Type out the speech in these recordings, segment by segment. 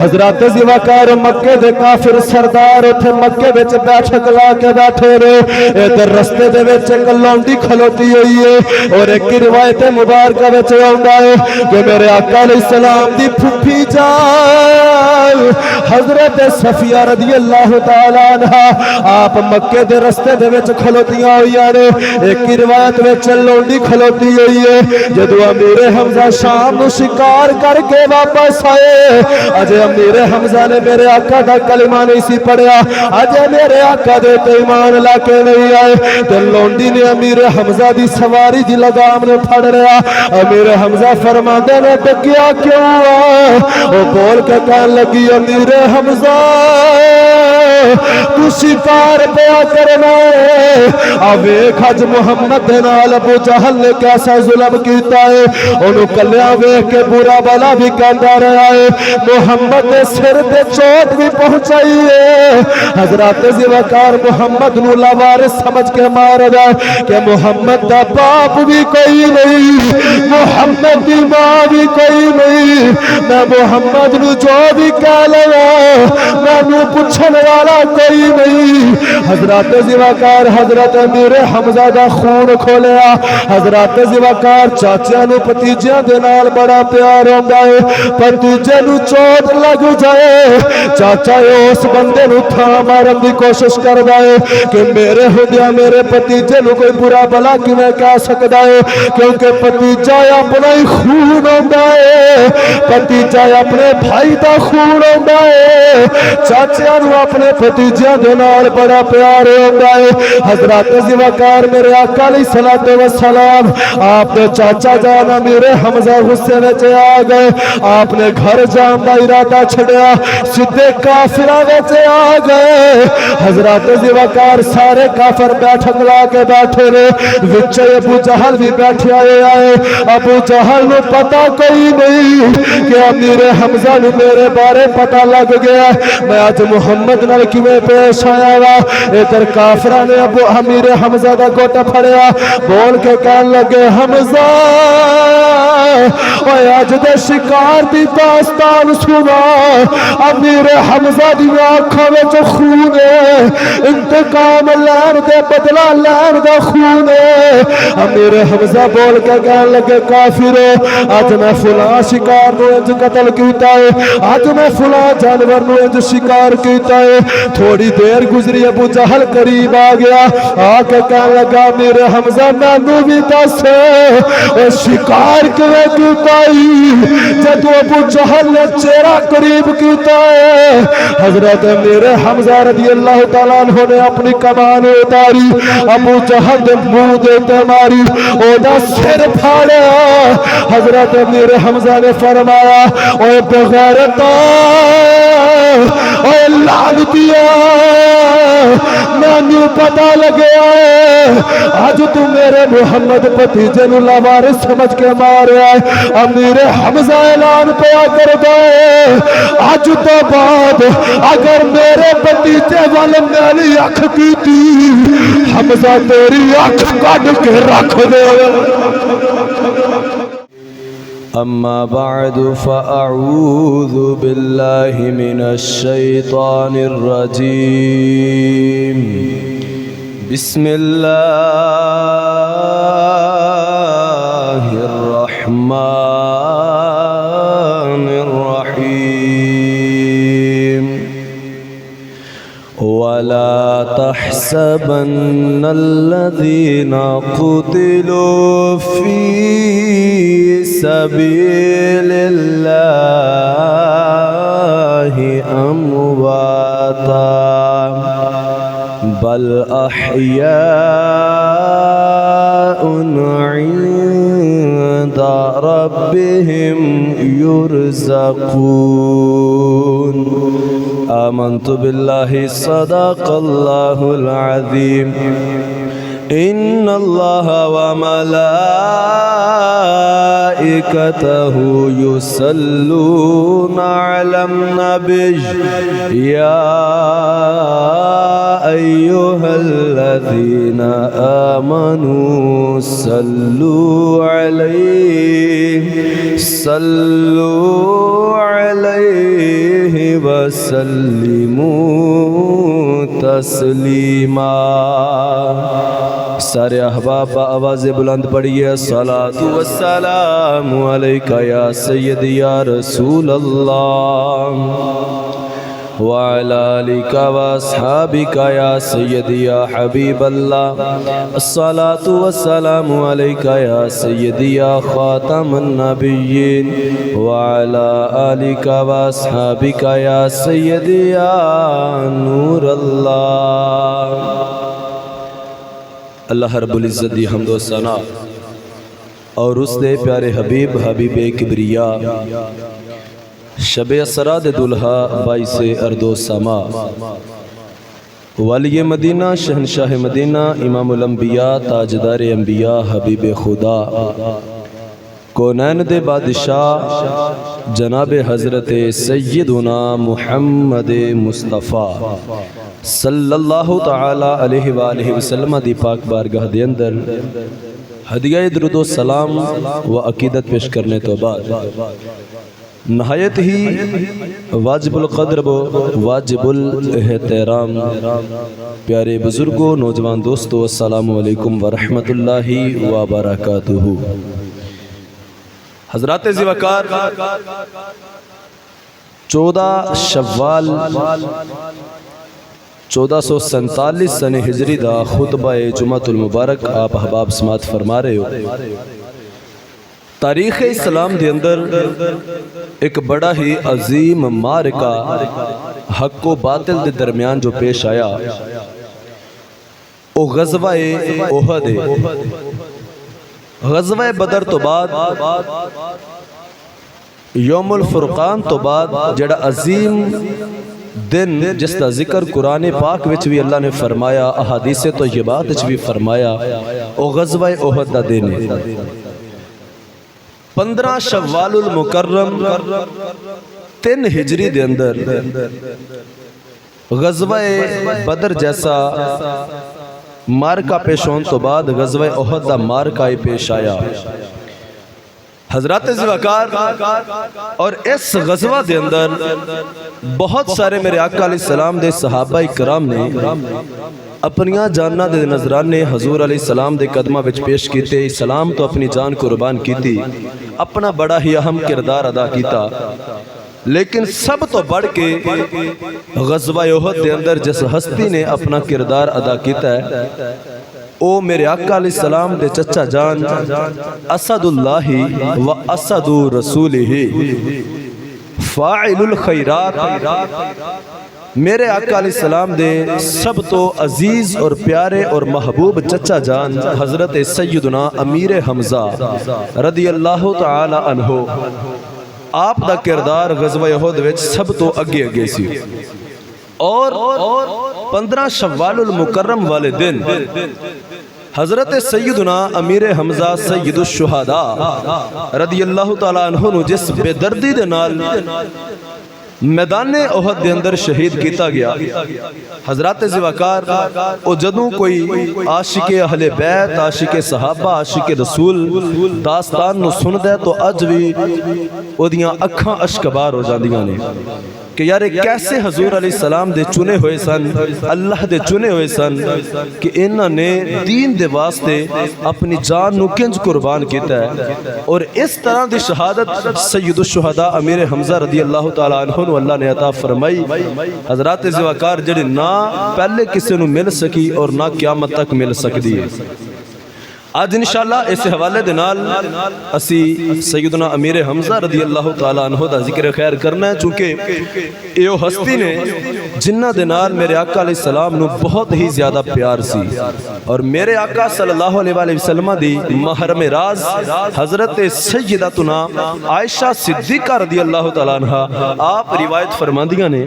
حضرات زیوکار مکے دے کافر سردار اتھے مکے بچ بیٹھک لا کے بیٹھے رہے ادھر رستے دے بچ ایک لونڈی کھلوتی ہوئی ہے اور ایک روایت مبارکہ بچ آندا ہے کہ میرے آقا علیہ السلام دی پھپھی جان حضرت صفیہ رضی اللہ تعالیٰ عنہ آپ مکے دے رستے دے بچ کھلوتیاں ہوئی نے ایک روایت بچ لونڈی کھلوتی ہوئی ہے جدو امیر حمزہ شام نو شکار کر کے واپس آئے اجے امیر حمزہ نے میرے آقا دا کلمہ نہیں سی پڑھیا اجے میرے آقا دے تے ایمان لا کے نہیں آئے تے لونڈی نے امیر حمزہ دی سواری دی لگام نے پھڑ رہا امیر حمزہ فرماندے نے ڈکیا کیوں وہ بول کے کہن لگی امیر حمزہ تو شکار پیا کرنا ویکھ اج محمد دے نال ابو جہل نے کیسا ظلم کیتا ہے اونوں کلیا ویکھ کے برا بلا بھی کہندا رہا ہے محمد دے سر تے چوٹ بھی پہنچائی ہے حضرات زیوکار محمد نو لاوارث سمجھ کے مار دا کہ محمد دا باپ بھی کوئی نہیں محمد دی ماں بھی کوئی نہیں میں محمد نو جو بھی کہہ لیا میں نو پوچھن والا کوئی نہیں حضرات زیوکار حضرت امیر حمزہ دا خون کھولیا حضرات زیوکار چاچیاں نو پتیجیاں دے نال بڑا پیار ہوندا ہے پتیجے نو چوٹ لگ جائے چاچا اس بندے نو تھا مارن دی کوشش کردا ہے کہ میرے ہوندیاں میرے پتیجے نو کوئی برا بلا کیویں کہہ سکدا ہے کیونکہ پتیجا اپنا ہی خون ہوندا ہے پتیجا اپنے بھائی دا خون ہوندا ہے چاچیاں نو اپنے پتیجیاں دے نال بڑا پیار ہوندا ہے حضرات زیوکار میرے آقا علیہ الصلوۃ والسلام آپ دے چاچا جان امیر حمزہ غصے وچ آ گئے آپ نے گھر جان دا ارادہ چھڑیا سدھے کافراں وچ آ گئے حضرات زیوکار سارے کافر بیٹھک لا کے بیٹھے نے وچ ابو جہل بھی بیٹھے آئے ابو جہل نو پتہ کوئی نہیں کہ امیر حمزہ نو میرے بارے پتہ لگ گیا میں آج محمد نال کیویں پیش آیا وا ادھر کافراں نے ابو امیر حمزہ دا گوٹا پھڑیا بول کے کہن لگے حمزہ اوے اج دے شکار دی داستان سنا امیر حمزہ دی آنکھاں وچ خون ہے انتقام لین دے بدلہ لین دا خون ہے امیر حمزہ بول کے کہن لگے کافرو اج میں فلاں شکار نو انج قتل کیتا ہے اج میں فلاں جانور نو انج شکار کیتا ہے تھوڑی دیر گزری ابو جہل قریب آ گیا آ کے کہن لگا امیر حمزہ مینوں بھی دس او شکار کیویں کیتا جدو ابو جہل نے چہرہ قریب کیتا ہے حضرت امیر حمزہ رضی اللہ تعالیٰ عنہ نے اپنی کمان اتاری ابو جہل نے منہ دیتے ماری او دا سر پھاڑیا حضرت امیر حمزہ نے فرمایا اوے بغیرتا اوے لعنتیا مینوں پتہ لگیا آج تو میرے محمد بھتیجے نو لاوارث سمجھ کے ماریا امیر حمزہ اعلان پیا کردا ہے اج تو بعد اگر میرے بھتیجے وال میری اکھ کیتی حمزہ تیری اکھ کڈ کے رکھ دے اما بعد فاعوذ باللہ من الشیطان الرجیم بسم اللہ الرحمن ولا تحسبن الذين قتلوا في سبيل الله أمواتا بل أحياء عند ربهم يرزقون آمنت بالله صدق الله العظيم إن الله وملائكته يصلون على النبي يا أيها الذين آمنوا صلوا عليه وسلموا تسلیما۔ سارے احباب آواز بلند پڑھیے الصلاۃ والسلام علیکہ یا سیدی یا رسول اللہ وعلی آلک واصحابک یا سیدی یا حبیب اللہ الصلاۃ والسلام علیکہ یا سیدی یا خاتم النبیین وعلی آلک واصحابک یا سیدی یا نور اللہ۔ اللہ رب العزت دی حمد و ثنا اور اس دے پیارے حبیب حبیب کبریا شب اسرا دے دلہا باعث ارض و سما ولی مدینہ شہنشاہ مدینہ امام الانبیاء تاجدار انبیاء حبیب خدا کونین دے بادشاہ جناب حضرت سیدنا محمد مصطفیٰ صلی اللہ تعالی علیہ وآلہ وسلم دی پاک بارگاہ دے اندر ہدیہ درود و سلام و عقیدت پیش کرنے تو بعد نہایت ہی واجب القدر و واجب الاحترام پیارے بزرگوں نوجوان دوستو السلام علیکم ورحمت اللہ وبرکاتہ۔ حضرات ذی وقار 14 شوال 1447 سن ہجری دا خطبہ جمعۃ المبارک آپ احباب سماعت فرما رہے ہو۔ تاریخ اسلام دے اندر ایک بڑا ہی عظیم معرکہ حق و باطل دے درمیان جو پیش آیا وہ غزوہ احد ہے۔ غزوہ بدر تو بعد یوم الفرقان تو بعد جڑا عظیم دن جس کا ذکر قرآن پاک وچ بھی اللہ نے فرمایا احادیث طیبات وچ بھی فرمایا وہ غزوہ احد دا دن ہے۔ 15 شوال المکرم 3 ہجری دے اندر غزوہ بدر جیسا مارکہ پیش ہون تو بعد غزوہ احد دا مارکہ پیش آیا۔ حضرات ذی وقار اور اس غزوہ دے اندر بہت سارے میرے آقا علیہ السلام دے صحابہ کرام نے اپنیاں جاننا دے نظرانے حضور علیہ السلام دے قدمہ وچ پیش کیتے، اسلام تو اپنی جان قربان کیتی، اپنا بڑا ہی اہم کردار ادا کیتا۔ لیکن سب تو بڑھ کے غزوہ احد دے اندر جس ہستی نے اپنا کردار ادا کیتا ہے او میرے آقا علیہ السلام دے چچا جان اسد اللہ و اسد رسولہ فاعل الخیرات میرے آقا علیہ السلام دے سب تو عزیز اور پیارے اور محبوب چچا جان حضرت سیدنا امیر حمزہ رضی اللہ تعالی عنہ آپ دا کردار غزوہ احد وچ سب تو اگے سی۔ اور 15 شوال المکرم والے دن حضرت سیدنا امیر حمزہ سید الشہداء رضی اللہ تعالیٰ عنہ جس بے دردی دے نال میدان احد دے اندر شہید کیتا گیا۔ حضرات ذی وقار او جدوں کوئی عاشق اہل بیت عاشق صحابہ عاشق رسول داستان نو سن دے تو اج بھی او دیاں اکھاں اشکبار ہو جاندیاں نے کہ یار کیسے حضور علیہ السلام دے چنے ہوئے سن، اللہ دے چنے ہوئے سن کہ انہاں نے دین دے واسطے اپنی جان نو کنج قربان کیتا ہے۔ اور اس طرح دی شہادت سید الشہداء امیر حمزہ رضی اللہ تعالیٰ عنہ نو اللہ نے عطا فرمائی۔ حضرات ذی وقار جڑی نہ پہلے کسی نو مل سکی اور نہ قیامت تک مل سکتی ہے۔ آج انشاءاللہ اس حوالے دے نال اسی سیدنا امیر حمزہ رضی اللہ تعالیٰ عنہ دا ذکر خیر کرنا ہے، چونکہ ایو ہستی نے جنہ دے نال میرے آقا علیہ السلام نو بہت ہی زیادہ پیار سی، اور میرے آقا صلی اللہ علیہ وآلہ وسلم دی محرم راز حضرت سیدتنا عائشہ صدیقہ رضی اللہ تعالیٰ عنہ آپ روایت فرماندیاں نے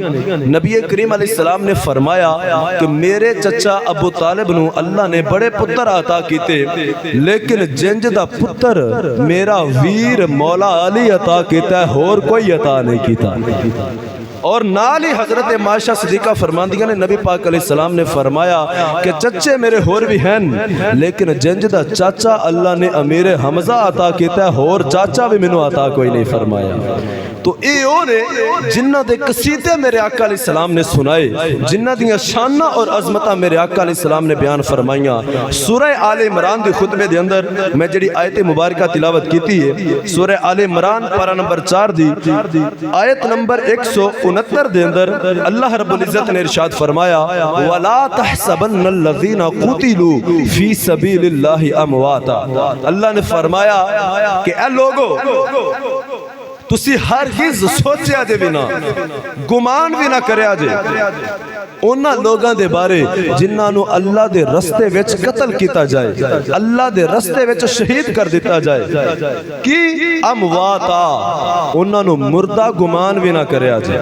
نبی کریم علیہ السلام نے فرمایا کہ میرے چچا ابو طالب نو اللہ نے بڑے پتر عطا کیتے، لیکن جنج دا پتر میرا ویر مولا علی عطا کیتا ہے، اور کوئی عطا نہیں کیتا۔ اور نال ہی حضرت عائشہ صدیقہ فرماندیاں نے نبی پاک علیہ السلام نے فرمایا کہ چچے میرے ہور بھی ہیں، لیکن جنج دا چاچا اللہ نے امیر حمزہ عطا کیتا ہے، اور چاچا بھی منو عطا کوئی نہیں فرمایا۔ تو ایو نے جنہ دے قصیدے میرے آقا علیہ السلام نے سنائے، جنہ دیاں شانہ اور عظمتہ میرے آقا علیہ السلام نے بیان فرمائیاں۔ سورہ آل عمران دی خطبے دے اندر میں جڑی آیت مبارکہ تلاوت کیتی ہے، سورہ آل عمران پارہ نمبر 4 دی آیت نمبر 169 دے اندر اللہ رب العزت نے ارشاد فرمایا وَلَا تَحْسَبَنَّ الَّذِينَ قُتِلُوا فِي سَبِيلِ اللَّهِ أَمْوَاتًا۔ اللہ نے فرمایا کہ اے لوگو تسی ہرگز سوچیا جے بھی نہ، گمان بھی نہ کریا جے انہاں لوگاں دے بارے جنہاں نو اللہ دے رستے وچ قتل کیتا جائے، اللہ دے رستے وچ شہید کر دیتا جائے، کی امواتا انہاں نو مردہ گمان بھی نہ کریا جائے۔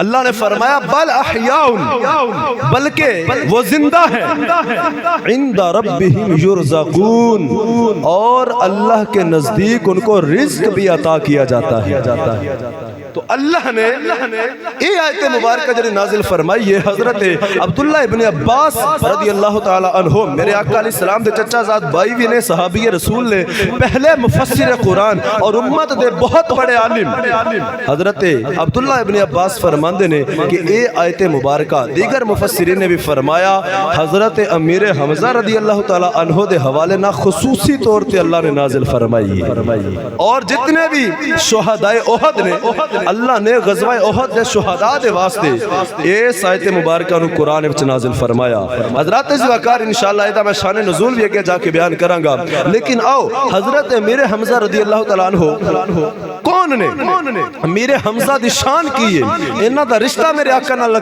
اللہ نے فرمایا بل احیاء، بلکہ وہ زندہ ہیں، عند ربہم یرزقون، اور اللہ کے نزدیک ان کو رزق بھی عطا کیا جاتا ہے۔ تو اللہ نے یہ آیت مبارکہ جڑی نازل فرمائی ہے حضرت عبداللہ ابن عباس رضی اللہ تعالی عنہ میرے آقا علیہ السلام دے چچا زاد بھائی بھی نے، صحابی رسول نے، پہلے مفسر قرآن اور امت دے بہت بڑے عالم حضرت عبداللہ ابن عباس فرماندے نے کہ یہ آیت مبارکہ دیگر مفسرین نے بھی فرمایا حضرت امیر حمزہ رضی اللہ تعالی عنہ دے حوالے نہ خصوصی طور تے اللہ نے نازل فرمائی ہے، اور جتنے بھی شہدائے احد نے اللہ نے غزوہ احد دے شہداء دے واسطے اس آیت مبارکہ نو قرآن وچ نازل فرمایا۔ حضرات اس وقار انشاءاللہ ایدہ میں شان نزول بھی اگے جا کے بیان کروں گا، لیکن آؤ حضرت امیر حمزہ رضی اللہ تعالیٰ عنہ کون نے؟ امیر حمزہ دی شان کی ہے، انہاں دا رشتہ میرے آقا نال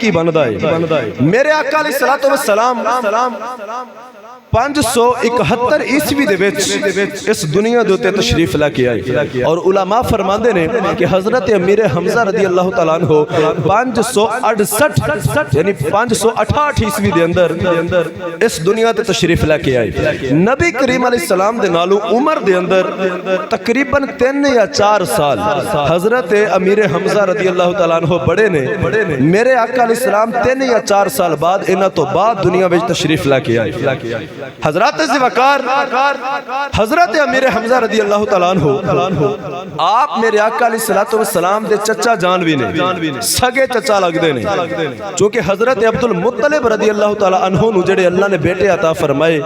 کی بندا ہے۔ میرے آقا علیہ السلام 571 عیسوی دے وچ اس دنیا دے تے تشریف لے کے آئے، اور علماء فرماندے نے کہ حضرت امیر حمزہ رضی اللہ تعالیٰ عنہ 568 یعنی 568 عیسوی دے اندر اس دنیا تے تشریف لے کے آئے۔ نبی کریم علیہ السلام دے نالو عمر دے اندر تقریباً 3 یا 4 سال حضرت امیر حمزہ رضی اللہ تعالیٰ عنہ بڑے نے۔ میرے آقا علیہ السلام 3 یا 4 سال بعد انہاں تو بعد دنیا وچ تشریف لے کے آئے۔ حضرات زوکار حضرت امیر حمزہ رضی اللہ تعالیٰ عنہ آپ میرے آقا علیہ السلام دے چچا جان بھی نے، سگے چچا لگ دے نے، چونکہ حضرت عبد المطلب رضی اللہ تعالیٰ عنہ نو جڑے اللہ نے بیٹے عطا فرمائے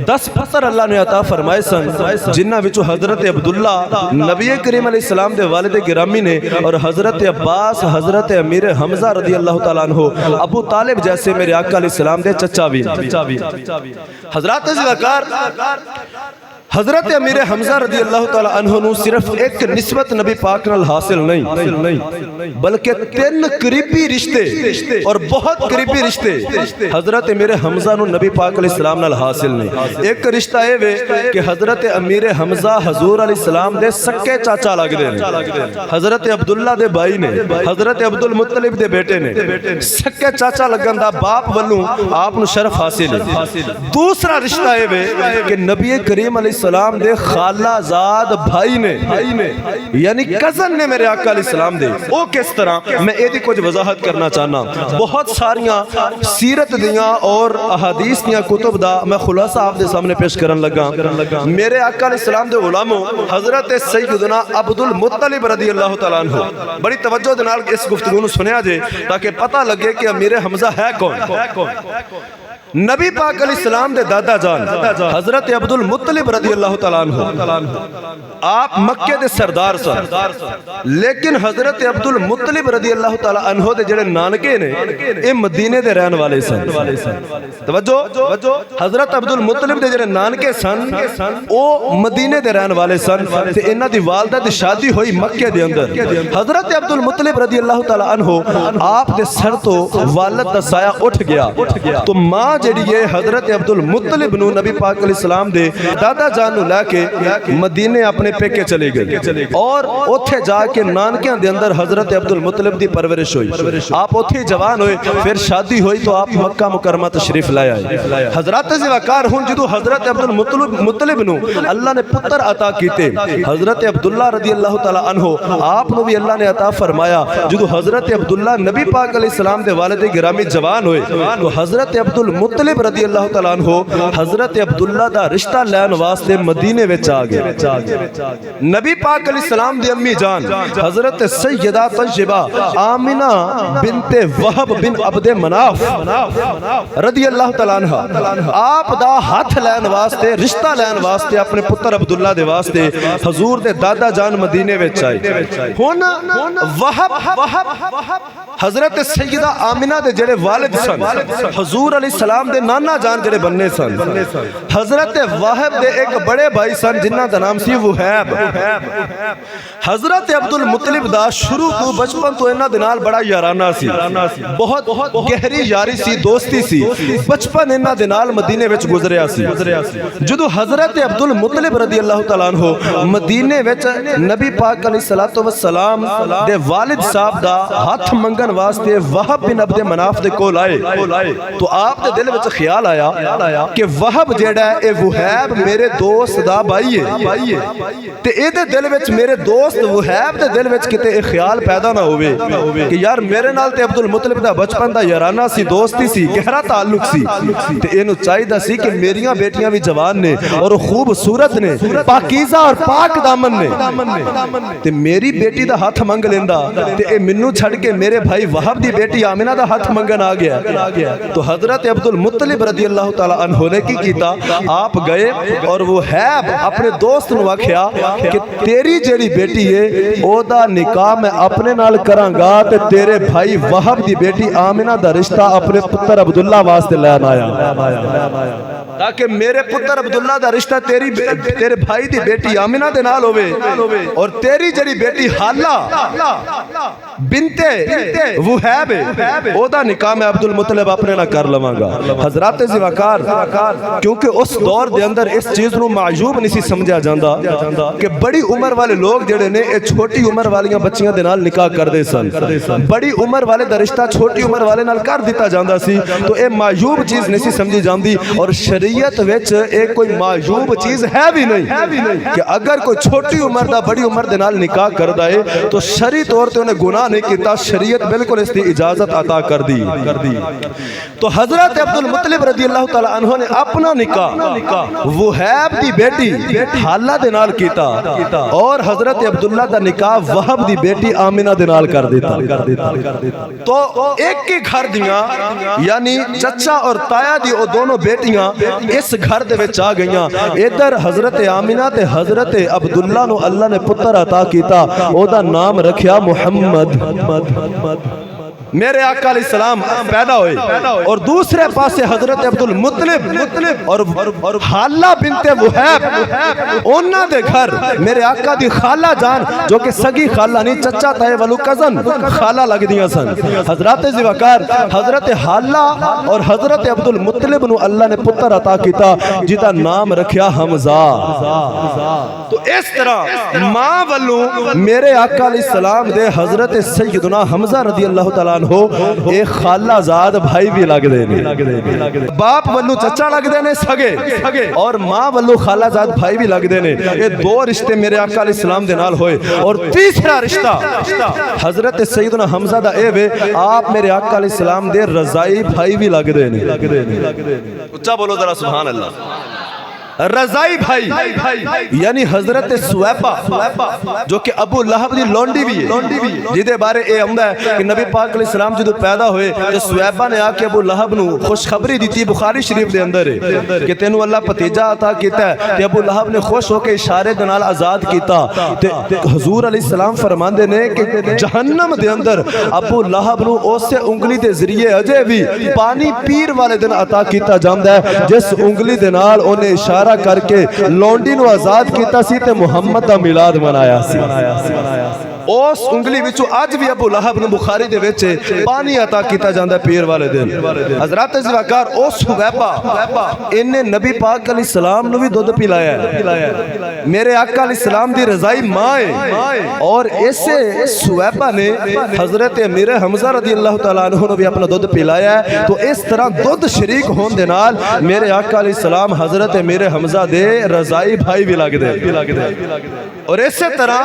10 پتر اللہ نے عطا فرمائے سن، جنہ وچوں حضرت عبداللہ نبی کریم علیہ السلام دے والد گرامی نے، اور حضرت عباس حضرت امیر حمزہ رضی اللہ تعالیٰ عنہ ابو طالب جیسے میرے آقا علیہ السلام دے چچا بھی نے۔ حضرات زوکار حضرت امیر حمزہ رضی اللہ تعالیٰ عنہ نو صرف ایک نسبت نبی پاک نال حاصل نہیں بلکہ 3 قریبی رشتے اور بہت قریبی رشتے حضرت امیر حمزہ نو نبی پاک علیہ السلام نال حاصل نہیں۔ ایک رشتہ اے وے کہ حضرت امیر حمزہ حضور علیہ السلام دے سکے چاچا لگ دے، حضرت عبداللہ دے بھائی نے، حضرت عبد المطلب دے بیٹے نے، سکے چاچا لگن دا باپ ولوں آپ نو شرف حاصل ہے۔ دوسرا رشتہ اے وے کہ نبی کریم علیہ السلام دے خالہ زاد بھائی نے، یعنی کزن نے میرے آقا علیہ السلام دے، او کس طرح میں ایدی کچھ وضاحت کرنا چاہنا۔ بہت ساریاں سیرت دیاں اور احادیث دیاں کتب دا میں خلاصہ آپ دے سامنے پیش کرن لگا۔ میرے آقا علیہ السلام دے غلاموں حضرت سیدنا عبد المطلب رضی اللہ تعالیٰ عنہ بڑی توجہ دے نال اس گفتگو نو سنیا جے تاکہ پتہ لگے کہ امیر حمزہ ہے کون۔ نبی پاک علیہ السلام دے دادا جان حضرت عبدل مطلب رضی اللہ تعالیٰ عنہ آپ مکے دے سردار سن، لیکن حضرت عبدل مطلب رضی اللہ تعالیٰ عنہ دے جڑے نانکے نے اے مدینے دے رہن والے سن۔ توجہ، حضرت عبدل مطلب دے جڑے نانکے سن او مدینے دے رہن والے سن تے انہاں دی والدہ دی شادی ہوئی مکے دے اندر۔ حضرت عبدل مطلب رضی اللہ تعالیٰ عنہ آپ دے سر تو والد دا سایہ اٹھ گیا، تو ماں جڑی ہے حضرت عبدالمطلب نو نبی پاک علیہ السلام دے دادا جان نو لے کے مدینے اپنے پیکے چلے گئے اور اوتھے جا کے نانکیاں دے اندر حضرت عبدالمطلب دی پرورش ہوئی۔ آپ اوتھے جوان ہوئے، پھر شادی ہوئی تو آپ مکہ مکرمہ تشریف لائے آئے۔ حضرات زوکار ہوں جدو حضرت عبدالمطلب نو اللہ نے پتر عطا کیتے، حضرت عبداللہ رضی اللہ تعالیٰ عنہ آپ نو بھی اللہ نے عطا فرمایا۔ جدو حضرت عبداللہ نبی پاک علیہ السلام دے والد گرامی جوان ہوئے تو حضرت عبدالمطلب رضی اللہ تعالیٰ عنہ حضرت عبداللہ دا رشتہ لین واسطے مدینے وچ آ گئے۔ نبی پاک علیہ السلام دی امی جان حضرت سیدہ طیبہ آمنہ بنت وہب بن عبد مناف رضی اللہ تعالیٰ عنہ آپ دا ہاتھ لین واسطے رشتہ لین واسطے اپنے پتر عبداللہ دے واسطے حضور دے دادا جان مدینے وچ آئے۔ ہن وہب حضرت سیدہ آمنہ دے جڑے والد سن حضور علیہ السلام دے نانا جان جڑے بننے سن، حضرت وہب دے ایک بڑے بھائی سن جنہ دا نام سی وہیب۔ حضرت عبدالمطلب دا شروع تو بچپن تو انہاں دے نال بڑا یارانہ سی، بہت گہری یاری سی، دوستی سی، بچپن انہاں دے نال مدینے وچ گزریا سی۔ جدو حضرت عبدالمطلب رضی اللہ تعالیٰ عنہ مدینے وچ نبی پاک علیہ السلام دے والد صاحب دا ہاتھ منگن واسطے وہب بن عبد مناف دے کول آئے تو آپ دے دل وچ خیال آیا کہ وہب جیڑا ہے اے وہیب میرے دوست دا بھائی ہے تے اے دے دل وچ میرے دوست وہیب دے دل وچ کتے اے خیال پیدا نہ ہوئے کہ یار میرے نال تے عبدالمطلب دا بچپن دا یارانہ سی، دوستی سی، گہرا تعلق سی تے اینو چاہیدا سی کہ میریاں بیٹیاں بھی جوان نے اور خوبصورت نے، پاکیزہ اور پاک دامن نے تے میری بیٹی دا ہاتھ منگ لیندا تے اے منو چھڑ کے میرے بھائی وہب دی بیٹی آمنہ دا ہاتھ منگن آ گیا۔ تو حضرت عبدالمطلب رضی اللہ تعالیٰ عنہ نے کی کیتا، آپ گئے اور وہ حیب اپنے دوست نو آکھیا کہ تیری جیڑی بیٹی ہے او دا نکاح میں اپنے نال کراں گا تے تیرے بھائی وہب دی بیٹی آمنہ دا رشتہ اپنے پتر عبداللہ واسطے لین آیا تاکہ میرے پتر عبداللہ دا رشتہ تیرے بھائی دی بیٹی آمنہ دے نال ہوئے اور تیری جڑی بیٹی حالہ بنت وہیب او دا نکاح میں عبدالمطلب اپنے نہ کر لواں گا۔ حضرات زوکار کیونکہ اس دور دے اندر اس چیز نو معجوب نہیں سی سمجھا جاندا کہ بڑی عمر والے لوگ جڑے نے اے چھوٹی عمر والیاں بچیاں دے نال نکاح کر دے سن، بڑی عمر والے دا رشتہ چھوٹی عمر والے نال کر دیتا جاندا سی، تو اے معجوب چیز نہیں سی سمجھی جاندی اور شریعت وچ اے کوئی معجوب چیز ہے بھی نہیں کہ اگر کوئی چھوٹی عمر دا بڑی عمر دے نال نکاح کردا ہے تو شرعی طور تے انہیں گناہ نہیں کیتا، شریعت بالکل اس دی اجازت عطا کر دی۔ تو حضرت عبدالمطلب رضی اللہ تعالیٰ عنہ نے اپنا نکاح وہیب دی بیٹی حالہ دے نال کیتا اور حضرت عبداللہ دا نکاح وہب دی بیٹی آمنہ دے نال کر دیتا۔ تو ایک ہی گھر دیاں یعنی چچا اور تایا دی او دونوں بیٹیاں اس گھر دے وچ آ گئیاں۔ ادھر حضرت آمنہ تے حضرت عبداللہ نو اللہ نے پتر عطا کیتا، او دا نام رکھیا محمد۔ میرے آقا علیہ السلام پیدا ہوئے اور دوسرے پاسے حضرت عبدالمطلب اور حالہ بنت وہیب انہاں دے گھر میرے آقا دی خالہ جان جو کہ سگی خالہ نہیں چچا تائے والو کزن خالہ لگ دیاں سن۔ حضرات زوکار حضرت حالہ اور حضرت عبدالمطلب نو اللہ نے پتر عطا کیتا جیتا نام رکھیا حمزہ۔ تو اس طرح ماں والو میرے آقا علیہ السلام دے حضرت سیدنا حمزہ رضی اللہ تعالیٰ ایک خالہ زاد بھائی بھی لگ دے نے، باپ ولو چچا لگ دے نے سگے اور ماں ولو خالہ زاد بھائی بھی لگ دے نے۔ یہ دو رشتے میرے آقا علیہ السلام دے نال ہوئے اور تیسرا رشتہ حضرت سیدنا حمزہ دا اے وے آپ میرے آقا علیہ السلام دے رضائی بھائی بھی لگ دے نے۔ اچھا بولو ذرا سبحان اللہ۔ رضائی بھائی یعنی حضرت سویبہ جو کہ ابو لہب دی لونڈی بھی ہے، جیدے بارے اے آمدہ ہے کہ نبی پاک علیہ السلام جدو پیدا ہوئے تو سویبہ نے آکے ابو لہب نو خوشخبری دیتی، بخاری شریف دے اندر ہے کہ تینو اللہ پتیجہ عطا کیتا ہے، کہ ابو لہب نے خوش ہو کے اشارے دنال آزاد کیتا۔ حضور علیہ السلام فرماندے نے کہ جہنم دے اندر ابو لہب نو اسے انگلی دے ذریعے اجے بھی پانی پیر والے دن عطا کیتا جاندہ ہے، جس انگلی دے نال انہیں اشارہ کر کے لونڈی نو آزاد کیتا سی تے محمد دا میلاد منایا سی۔ اس انگلی وچو آج بھی ابو لہب نو بخاری دے وچے پانی عطا کیتا جاندہ ہے پیر والے دن۔ حضرات زوکار اس حبیبہ انہیں نبی پاک علیہ السلام نو بھی دودھ پلایا ہے، میرے آقا علیہ السلام دی رضائی ماں ہے، اور اسے سویبہ نے حضرت امیر حمزہ رضی اللہ تعالیٰ عنہ نے بھی اپنا دودھ پلایا ہے۔ تو اس طرح دودھ شریک ہون دے نال میرے آقا علیہ السلام حضرت امیر حمزہ دے رضائی بھائی بھی لگ دے، اور اسی طرح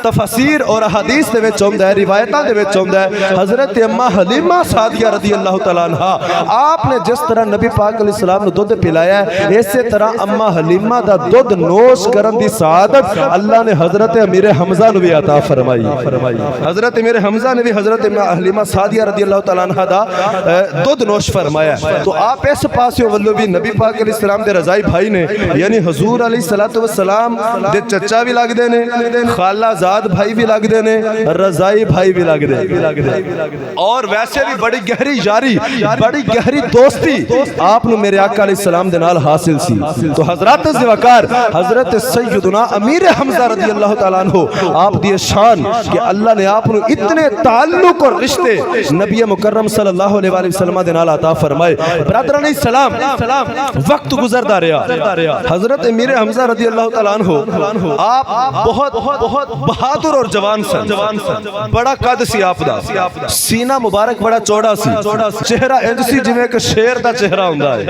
تفسیر اور حدیث دے وچ آمدا ہے، روایتاں دے وچ آمدا ہے، حضرت اماں حلیمہ سعدیہ رضی اللہ تعالیٰ عنہ آپ نے جس طرح نبی پاک علیہ السلام نے دودھ پلایا ہے، اسی طرح اماں حلیمہ دا دودھ نوش کرن دی سعادت اللہ نے حضرت امیر حمزہ نے بھی عطا فرمائی۔ حضرت امیر حمزہ نے بھی حضرت حلیمہ سعدیہ رضی اللہ تعالیٰ عنہ دا دودھ نوش فرمایا۔ تو آپ اس پاسے ولو بھی نبی پاک علیہ السلام دے رضائی بھائی نے، یعنی حضور علیہ السلام دے چچا بھی لگ دے نے، خالہ زاد بھائی بھی لگ دے نے، رضائی بھائی بھی لگ دے، اور ویسے بھی بڑی گہری یاری، بڑی گہری دوستی آپ نے میرے آقا علیہ السلام دے نال حاصل سی۔ تو حضرات زوکار حضرت سیدنا امیر حمزہ رضی اللہ تعالیٰ عنہ آپ دی شان کہ اللہ نے آپ نے اتنے تعلق اور رشتے نبی مکرم صلی اللہ علیہ وآلہ وسلم دے نال عطا فرمائے۔ برادران اسلام، وقت گزردا رہا، حضرت امیر حمزہ رضی اللہ تعالیٰ عنہ آپ بہت بہادر اور جوان سن، بڑا قد سی آپ دا، سینہ مبارک بڑا چوڑا سی، چہرہ انج سی جویں کہ شیر دا چہرہ ہوندا ہے،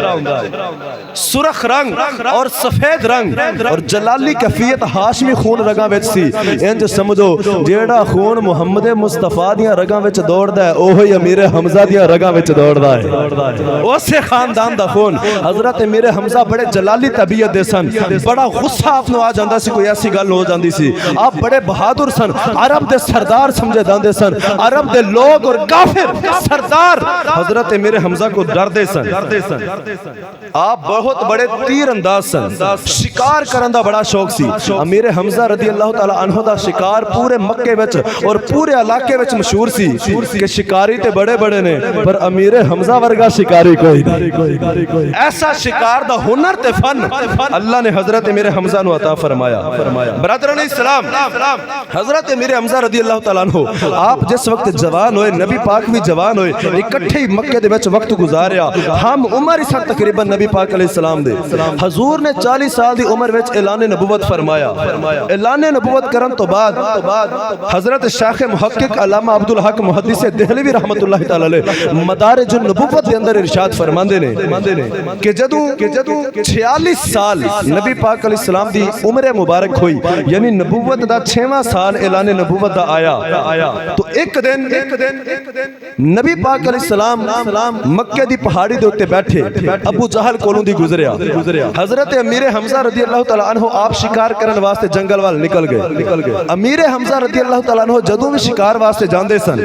سرخ رنگ اور سفید رنگ اور جلالی کیفیت ہاشمی خون رگاں وچ سی، انج سمجھو جیڑا خون محمد مصطفیٰ دیاں رگاں وچ دوڑدا ہے اوہی امیر حمزہ دیاں رگاں وچ دوڑدا ہے، اسے خاندان دا خون۔ حضرت امیر حمزہ بڑے جلالی طبیعت دے سن، بڑا غصہ آپ نو آ جاندا سی، کوئی ایسی گل ہو جاندی سی، آپ بڑے بہادر سن، عرب دے سردار سمجھے جاندے سن، عرب دے لوگ اور کافر سردار حضرت امیر حمزہ کو ڈردے سن۔ آپ بہت بڑے تیر انداز سن، شکار کرن دا بڑا شوق سی۔ امیر حمزہ رضی اللہ تعالیٰ عنہ دا شکار پورے مکے وچ اور پورے علاقے وچ مشہور سی کہ شکاری تے بڑے بڑے نے، پر امیر حمزہ ورگا شکاری کوئی نہیں۔ ایسا شکار دا ہنر تے فن اللہ نے حضرت امیر حمزہ نو عطا فرمایا۔ برادران اسلام، حضرت امیر حمزہ رضی اللہ تعالیٰ عنہ آپ جس وقت جوان ہوئے، نبی پاک بھی جوان ہوئے، اکٹھے ہی مکے دے وچ وقت گزاریا، ہم عمر اس تقریباً نبی پاک علیہ السلام دے، حضور نے 40 سال دی عمر وچ اعلان نبوت فرمایا۔ اعلان نبوت کرن تو بعد حضرت شیخ محقق علامہ عبدالحق محدث دہلوی رحمت اللہ تعالی علیہ مدارج النبوت دے اندر ارشاد فرماندے نے کہ جدوں 46 سال نبی پاک علیہ السلام دی عمر مبارک ہوئی، یعنی نبوت دا 6واں سال اعلان نبوت دا آیا، تو ایک دن نبی پاک علیہ السلام مکہ دی پہاڑی دے اتے بیٹھے، ابو جہل کولوں دی گزریا، حضرت امیر حمزہ رضی اللہ تعالیٰ عنہ آپ شکار کرن واسطے جنگل وال نکل گئے۔ امیر حمزہ رضی اللہ تعالیٰ عنہ جدوں بھی شکار واسطے جاندے سن،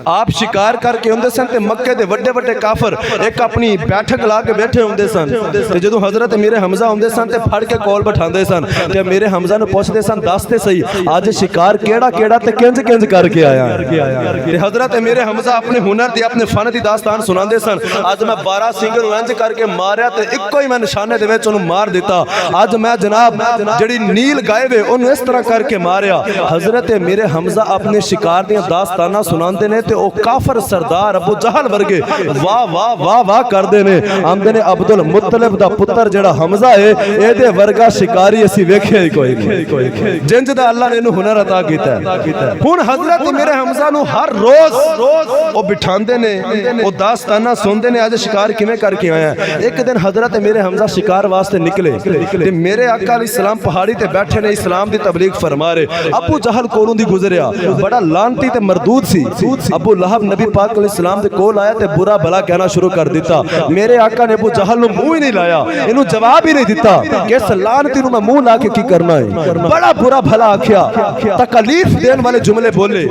آپ شکار کر کے ہوندے سن تے مکے دے وڈے وڈے کافر ایک اپنی بیٹھک لا کے بیٹھے ہوندے سن، تے جدوں حضرت امیر حمزہ ہوندے سن تے پھڑ کے کول بٹھاندے سن، تے امیر حمزہ نو پوچھدے سن دس تے صحیح آج شکار کیڑا کیڑا تے کنج کنج کر کے آیا ہے۔ حضرت امیر حمزہ اپنے ہنر دی اپنے فن دی داستان سناندے سن، آج میں 12 سنگر انج کر کے ماریا تے اکو ہی میں نشانے دے وچ انہوں مار دیتا، آج میں جناب جڑی نیل گائے وے انہوں اس طرح کر کے ماریا۔ حضرت امیر حمزہ اپنے شکار دیاں داستانہ سناندے نے تے او کافر سردار ابو جہل ورگے واہ واہ واہ واہ کردے نے، آمدے نے عبد المطلب دا پتر جڑا حمزہ ہے اے دے ورگا شکاری اسی ویکھے ہی کوئی نہیں، جنج دا اللہ نے انہوں ہنر پتھر عطا کیتا ہے ہن حضرت میرے حمزہ نو ہر روز او بٹھاندے نے او داستانہ سندے نے اج شکار کیویں کر کے آیا ہے ایک دن حضرت میرے حمزہ شکار واسطے نکلے تے میرے آقا علیہ السلام پہاڑی تے بیٹھے نے اسلام دی تبلیغ فرما رہے ابو جہل کولوں دی گزریا بڑا لانتی تے مردود سی ابو لہب نبی پاک علیہ السلام دے کول آیا تے برا بھلا کہنا شروع کر دیتا میرے آقا نے ابو جہل نو منہ ہی نہیں لایا اینو جواب ہی نہیں دیتا کہ اس لعنتی نو میں منہ لا کے کی کرنا ہے بڑا برا بھلا آکھیا تکلیف دین والے جملے بولے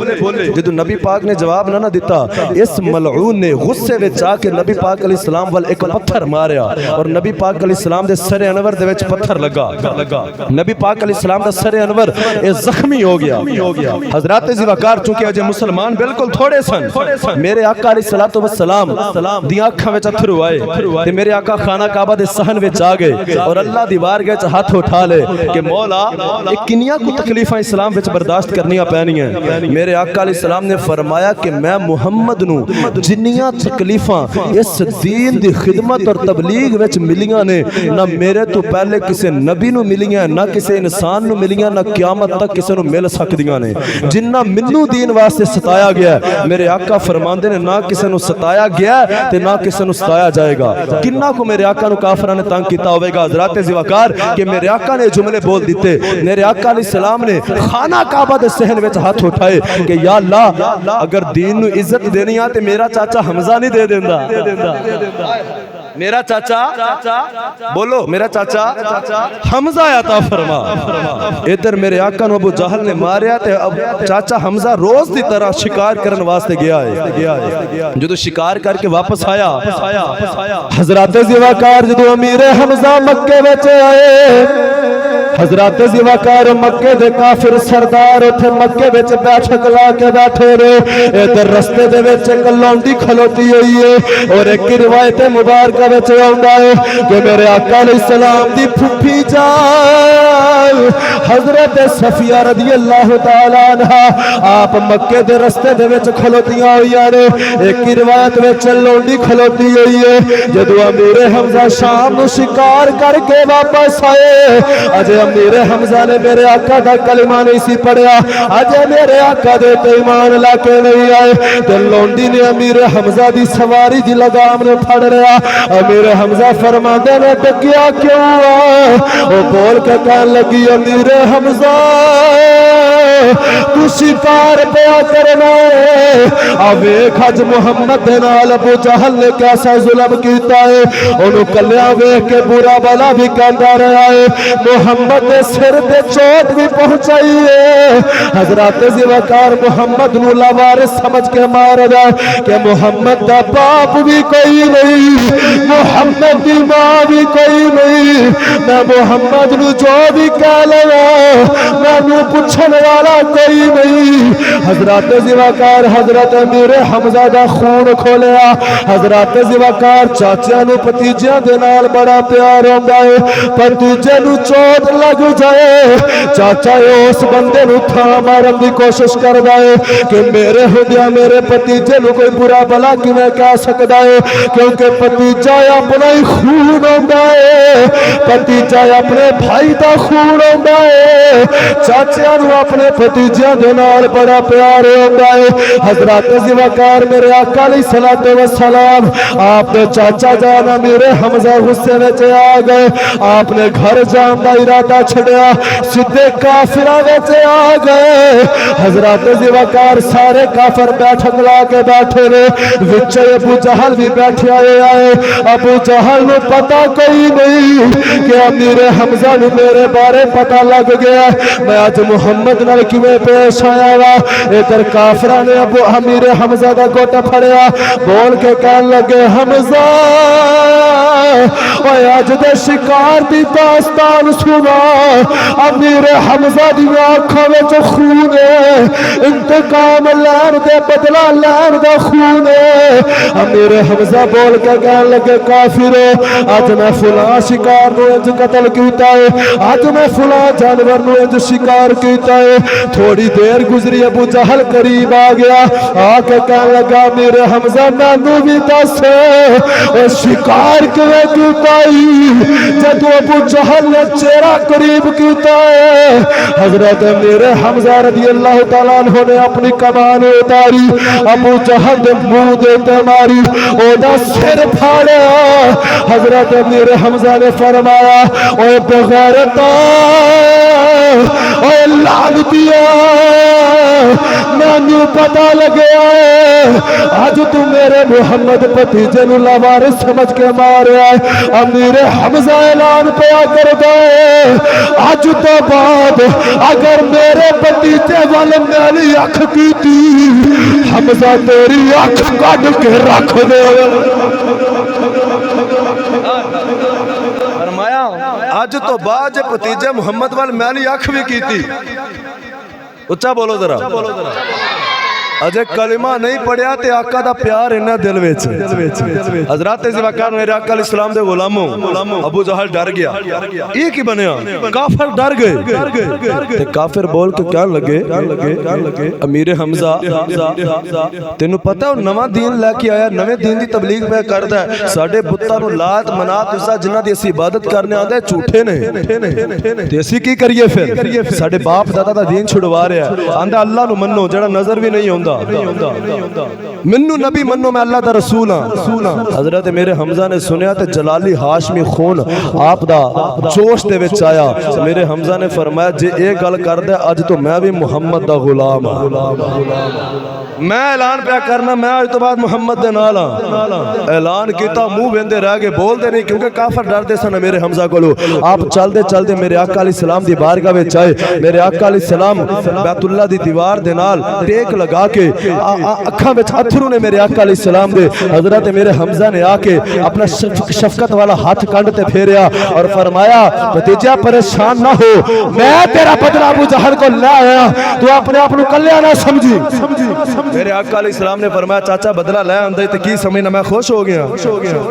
جدو نبی پاک نے جواب نہ دیتا اس ملعون نے غصے وچ آ کے نبی پاک علیہ السلام وال ایک پتھر ماریا اور نبی پاک علیہ السلام دے سر انور دے وچ پتھر لگا نبی پاک علیہ السلام دا سر انور اے زخمی ہو گیا حضرات زوکار چونکہ اجے مسلمان بالکل تھوڑے سن میرے آقا علیہ الصلوۃ والسلام دی اکھاں وچ اتھرو آئے تے میرے آقا خانہ کعبہ دے صحن وچ آ گئے اور اللہ دی بارگاہ وچ ہاتھ اٹھا لے کہ مولا اے کنیاں کو تکلیفاں اسلام وچ برداشت کرنیاں پینی ہیں میرے آقا علیہ السلام نے فرمایا کہ میں محمد نو جنیاں تکلیفاں اس دین دی خدمت اور تبلیغ وچ ملیاں نے نہ میرے تو پہلے کسے نبی نو ملیاں نہ کسے انسان نو ملیاں نہ قیامت تک کسے نو مل سکدیاں نے جنہ منو دین واسطے ستایا گیا ہے میرے آقا فرماندے نے نہ کسے نو ستایا گیا ہے تے نہ کسے نو ستایا جائے گا کنہ کو میرے آقا نو کافراں نے تنگ کیتا ہوئے گا حضرات زوکار کہ میرے آقا نے جملے بول دیتے میرے آقا علیہ السلام نے خانہ کعبہ دے صحن وچ ہاتھ اٹھائے کہ یا اللہ اگر دین نو عزت دینی ہے تے میرا چاچا حمزہ نہیں دے دیندا میرا چاچا بولو میرا چاچا حمزہ عطا فرما ادھر میرے آقا نو ابو جہل نے ماریا تے اب چاچا حمزہ روز دی طرح شکار کرن واسطے گیا ہے جدو شکار کر کے واپس آیا حضرات زوکار جدو امیر حمزہ مکے وچ آئے حضرات زوکار مکے دے کافر سردار اتھے مکے وچ بیٹھک لا کے بیٹھے رہے ادھر رستے دے وچ ایک لونڈی کھلوتی ہوئی ہے اور ایک روایت مبارکہ وچ آندا ہے کہ میرے آقا علیہ السلام دی پھپھی جان حضرت صفیہ رضی اللہ تعالی عنہا آپ مکے دے رستے دے وچ کھلوتیاں ہوئی نے ایک روایت وچ لونڈی کھلوتی ہوئی ہے جدو امیر حمزہ شام نو شکار کر کے واپس آئے اجے امیر حمزہ نے میرے آقا دا کلمہ نہیں سی پڑھیا اجے میرے آقا دے تے ایمان لا کے نہیں آئے تے لونڈی نے امیر حمزہ دی سواری دی لگام نے پھڑ رہا امیر حمزہ فرماندے نے ٹکیا کیوں او بول کے کہن لگی امیر حمزہ تو شکار پیا کرنا ہے ویکھ اج محمد نال ابو جہل نے کیسا ظلم کیتا ہے اونوں کلیا ویکھ کے برا بلا بھی کہندا رہا ہے محمد دے سر تے چوٹ بھی پہنچائی ہے حضرات زوکار محمد نو لاوارث سمجھ کے مار دا کہ محمد دا باپ بھی کوئی نہیں محمد دی ماں بھی کوئی نہیں میں محمد نو جو بھی کہہ لیا میں نو پوچھن والا کوئی نہیں حضرات زوکار حضرت امیر حمزہ دا خون کھولیا حضرات زوکار چاچا نو پتیجیاں دے نال بڑا پیار ہوندا ہے پتیجے نو چوٹ لگ جائے چاچا اس بندے نو تھا مارن دی کوشش کردا ہے کہ میرے ہدیا میرے پتیجے نو کوئی برا بلا کیویں کہہ سکدا ہے کیونکہ پتیجا اپنا ہی خون ہوندا ہے پتیجا اپنے بھائی دا خون ہوندا ہے چاچا نو اپنے پتیجیاں دے نال بڑا پیار ہوندا ہے حضرات زوکار میرے آقا علیہ الصلوۃ والسلام آپ نے چاچا جانا میرے حمزہ غصے وچ آ گئے آپ نے گھر جان دا ارادہ چھڑیا سیدھے کافراں وچ آ گئے حضرات زوکار سارے کافر بیٹھک لا کے بیٹھے نے وچ ابو جہل بھی بیٹھے آئے ابو جہل نو پتہ کوئی نہیں کہ امیر حمزہ نو میرے بارے پتہ لگ گیا میں اج محمد نال کیویں پیش آیا وا ادھر کافراں نے ابو امیر حمزہ دا گوٹا پھڑیا بول کے کہن لگے حمزہ اوے اج دے شکار دی داستان سنا امیر حمزہ دی آنکھاں وچ خون ہے انتقام لین دے بدلہ لین دا خون ہے امیر حمزہ بول کے کہن لگے کافرو اج میں فلاں شکار نو انج قتل کیتا ہے اج میں فلاں جانور نو انج شکار کیتا ہے تھوڑی دیر گزری ابو جہل قریب آ گیا آ کے کہن لگا امیر حمزہ مینوں بھی دس او شکار کیویں کیتا ہے جدو ابو جہل نے چہرہ قریب کیتا ہے حضرت میرے حمزہ رضی اللہ تعالیٰ عنہ نے اپنی کمان اتاری ابو جہل دے منہ دے تے ماری او دا سر پھاڑیا حضرت میرے حمزہ نے فرمایا اوے بغیرتا اوے لعنتیا مینوں پتہ لگیا اج تو میرے محمد بھتیجے نوں لاوارث سمجھ کے ماریا امیر حمزہ اعلان پیا کردا ہے اج تو بعد اگر میرے بھتیجے وال میری اکھ کیتی حمزہ تیری اکھ کڈ کے رکھ دے فرمایا اج تو بعد جے بھتیجے محمد وال میری اکھ بھی کیتی اچھا بولو ذرا اجے کلمہ نہیں پڑھیا تے آقا دا پیار انہاں دل وچ حضرات ذوالفقار میرے آقا علیہ السلام دے غلاموں ابو جہل ڈر گیا یہ کی بنیا کافر ڈر گئے تے کافر بول کے کہن لگے امیر حمزہ تینوں پتہ ہے نواں دین لے کے آیا نویں دین دی تبلیغ پہ کردا ہے ساڈے بتاں نوں لات منات عزا جنہاں دی اسی عبادت کرنے آندے جھوٹے نے تے اسی کی کریے پھر ساڈے باپ دادا دا دین چھڑوا رہا ہے آندا اللہ نو منو جڑا نظر بھی نہیں ہوندا منو نبی منو میں اللہ دا رسول ہاں حضرت میرے حمزہ نے سنیا تے جلالی ہاشمی خون آپ دا جوش دے وچ آیا میرے حمزہ نے فرمایا جے اے گل کردے اج تو میں بھی محمد دا غلام ہاں میں اعلان پیا کرنا میں آج تو بعد محمد دے نال ہاں اعلان کیتا منہ ویندے رہ گئے بول دے نہیں کیونکہ کافر ڈردے سن میرے حمزہ کولو آپ چل دے میرے آقا علیہ السلام دی بارگاہ وچ آئے میرے آقا علیہ السلام بیت اللہ دی دیوار دے نال ٹیک لگا کے اکھاں وچ اتھرو نے میرے آقا علیہ السلام دے حضرت میرے حمزہ نے آ کے اپنا شفقت والا ہاتھ کنڈ تے پھیریا اور فرمایا بھتیجا پریشان نہ ہو میں تیرا بدلہ ابو جہل کو لے آیا تو اپنے آپ نو کلیا نہ سمجھی میرے آقا علیہ السلام نے فرمایا چاچا بدلہ لے آندا تے کی سمجھنا میں خوش ہو گیا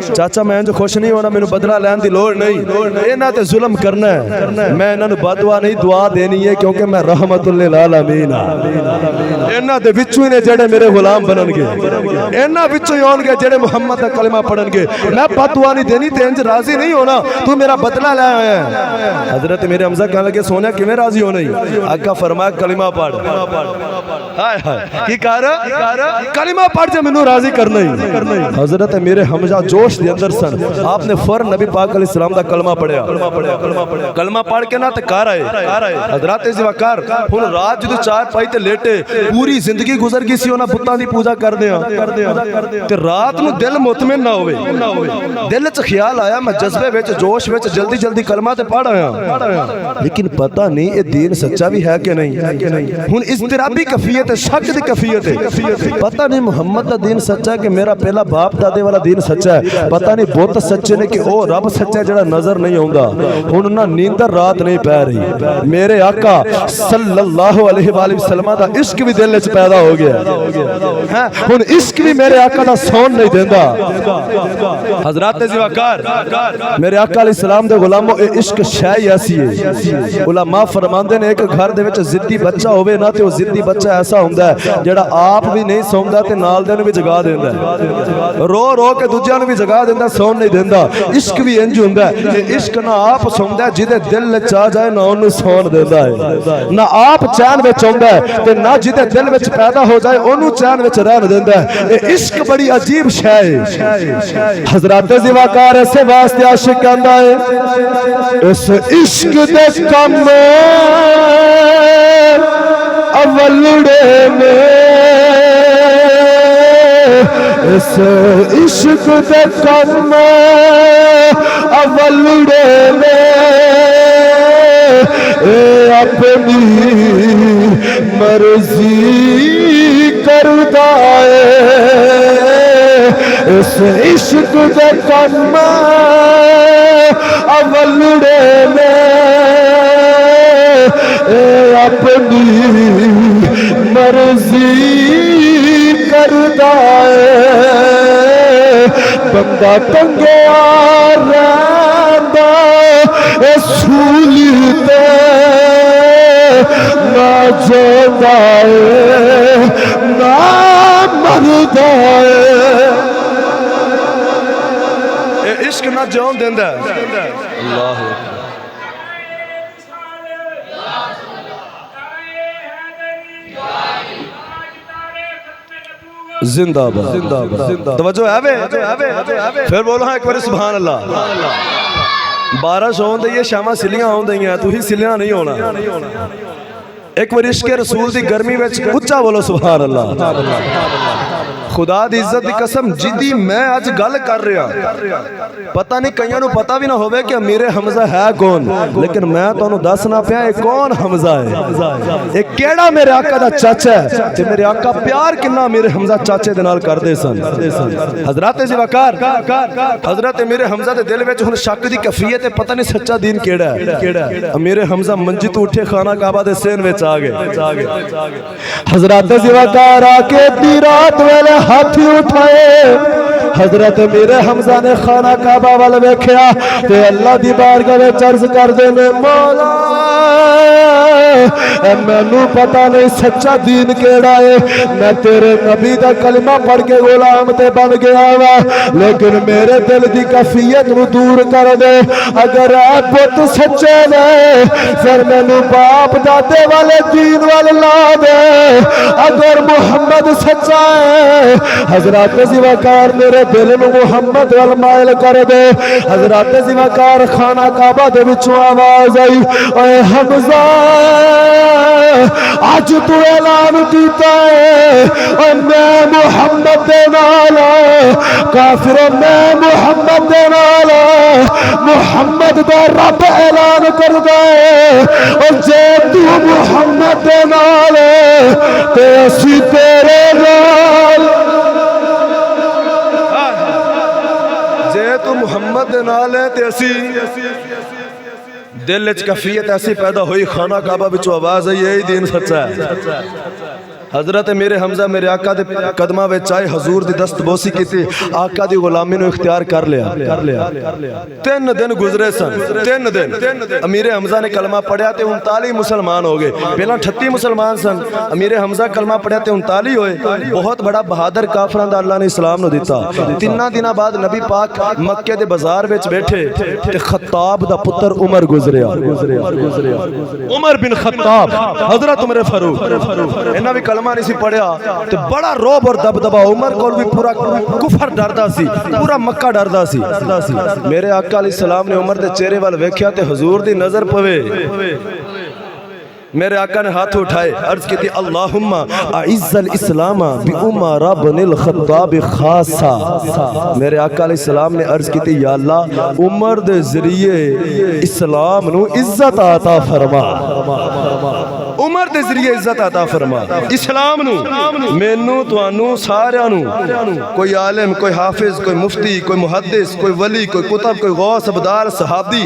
چاچا میں جو خوش نہیں ہونا مینوں بدلہ لین دی لوڑ نہیں انہاں تے ظلم کرنا ہے میں انہاں نو بددعا نہیں دعا دینی ہے کیونکہ میں رحمت للعالمین انہاں دے وچوں نے جڑے میرے غلام بنن گے انہاں وچوں ہی ہون گے جڑے محمد دا کلمہ پڑھن گے میں بددعا نہیں دینی تے انج راضی نہیں ہونا تو میرا بدلہ لے آیا ہے حضرت میرے حمزہ کہنے لگے سونے کیویں راضی ہو نہیں آقا فرمایا کلمہ پڑھ ہائے ہائے کی کہہ رہا کلمہ پڑھ جے مینوں راضی کرنا ہی حضرت میرے حمزہ جوش دے اندر سن آپ نے فور نبی پاک علیہ السلام دا کلمہ پڑھیا کلمہ پڑھ کے نہ تے گھر آئے حضرات ذوالفقار ہن رات جدوں چائے پائی تے لیٹے پوری زندگی گزر گئی سی انہاں بتاں دی پوجا کردے تے رات نو دل مطمئن نہ ہوئے دل وچ خیال آیا میں جذبے وچ جوش وچ جلدی جلدی کلمہ تے پڑھ آیا لیکن پتہ نہیں یہ دین سچا بھی ہے کہ نہیں ہن اضطرابی کیفیت شک دی کیفیت پتہ نہیں محمد دا دین سچا ہے کہ میرا پہلا باپ دادے والا دین سچا ہے پتہ نہیں بت سچے نے کہ او رب سچا ہے جڑا نظر نہیں ہوندا ہن نہ نیندر رات نہیں پے رہی میرے آقا صلی اللہ علیہ وآلہ وسلم دا عشق بھی دل وچ پیدا ہو گیا ہن عشق بھی میرے آقا دا سون نہیں دیندا حضرات ذوالفقار میرے آقا علیہ السلام دے غلاموں اے عشق شے ایسی ہے علماء فرماندے نے ایک گھر دے وچ ضدی بچہ ہوے نا تے او ضدی بچہ ایسا ہوندا ہے جڑا آپ بھی نہیں سوندا تے نال دے نوں بھی جگا دیندا ہے رو رو کے دوجیاں نوں بھی جگا دیندا سون نہیں دیندا عشق بھی انج ہوندا ہے کہ عشق نہ آپ سوندا ہے جدے دل وچ آ جائے نہ اونوں سون دیندا ہے نہ آپ چین وچ ہوندا ہے تے نہ جدے دل وچ پیدا ہو جائے اونوں چین وچ رہن دیندا ہے اے عشق بڑی عجیب شے ہے حضرات ذوالفقار ایسے واسطے عاشق کہندا ہے اس عشق دے کم اولڑے میں اس عشق دے کم اولڑے میں اپنی مرضی کردا ہے اس عشق دے کم اولڑے میں اپنی مرضی کردا ہے بندہ تنگیا رہندا اے سولی تے نہ جاندا ہے نہ مردا ہے اے عشق نہ جان دیندا ہے اللہ زندہ باد توجہ ہے بے پھر بولو ہاں ایک بار سبحان اللہ 12 ہون دئیے شامہ سلیاں ہون دئیے تو ہی سلیاں نہیں ہونا ایک بار عشق رسول دی گرمی وچ اچھا بولو سبحان اللہ خدا دی عزت دی قسم جدی میں آج گل کر رہا پتہ نہیں کئیوں نو پتہ بھی نہ ہوئے کہ امیر حمزہ ہے کون لیکن میں تو انہوں دسنا پیا ہے کون حمزہ ہے ایک کیڑا میرے آقا دا چاچا ہے تے میرے آقا پیار کنا امیر حمزہ چاچے دے نال کر دے سن حضرات زیوکار حضرت امیر حمزہ دے دل وچ ہن شک دی کیفیت ہے پتہ نہیں سچا دین کیڑا ہے امیر حمزہ منجی تو اٹھے خانہ کعبہ دے سین وچ آ گئے حضرت زیوکار آکے دی رات ویلے ہاتھی اٹھائے حضرت امیر حمزہ نے خانہ کعبہ وال ویکھیا تے اللہ دی بارگاہ وچ عرض کر دے نے مولا مینوں پتہ نہیں سچا دین کیڑا ہے میں تیرے نبی دا کلمہ پڑھ کے غلام تے بن گیا وا لیکن میرے دل دی کیفیت نو دور کر دے اگر اے پت سچے نے پھر مینوں باپ دادے والے دین وال لا دے اگر محمد سچا ہے حضرات زیوکار میرے دل نو محمد وال مائل کر دے حضرات زیوکار خانہ کعبہ دے وچوں آواز آئی اے حمزہ آج تو اعلان کیتا ہے اور میں محمد دے نال کافر میں محمد دے نال محمد دا رب اعلان کردا ہے اور جے تو محمد دے نال تے اسی تیرے نال جے تو محمد دے نال ہے تے اسی دل وچ کیفیت ایسی پیدا ہوئی خانہ کعبہ وچوں آواز آئی یہی دین سچا ہے حضرت میرے حمزہ میرے آقا دے قدمہ وچ آئے حضور دی دست بوسی کیتی آقا دی غلامی نو اختیار کر لیا 3 دن گزرے سن 3 دن امیر حمزہ نے کلمہ پڑھیا تے 39 مسلمان ہو گئے پہلا 38 مسلمان سن امیر حمزہ کلمہ پڑھیا تے 39 ہوئے بہت بڑا بہادر کافران دا اللہ نے اسلام نو دیتا 3 دنہ بعد نبی پاک مکے دے بازار وچ بیٹھے تے خطاب دا پتر عمر گزریا عمر بن خطاب حضرت عمر فاروق انہاں بھی کلمہ نہیں سی پڑھیا تے بڑا روب اور دبدبا عمر کو بھی پورا کفر ڈردا سی پورا مکہ ڈردا سی میرے آقا علیہ السلام نے عمر دے چہرے وال ویکھیا تے حضور دی نظر پوے میرے آقا نے ہاتھ اٹھائے عرض کی تھی اللہم اعز الاسلام بی عمر بن الخطاب خاصا میرے آقا علیہ السلام نے عرض کی تھی یا اللہ عمر دے ذریعے اسلام نو عزت عطا فرما عمر دے ذریعے عزت عطا فرما اسلام نو مینوں توانوں سارے نو کوئی عالم کوئی حافظ کوئی مفتی کوئی محدث کوئی ولی کوئی کتب کوئی غوث ابدال صحابی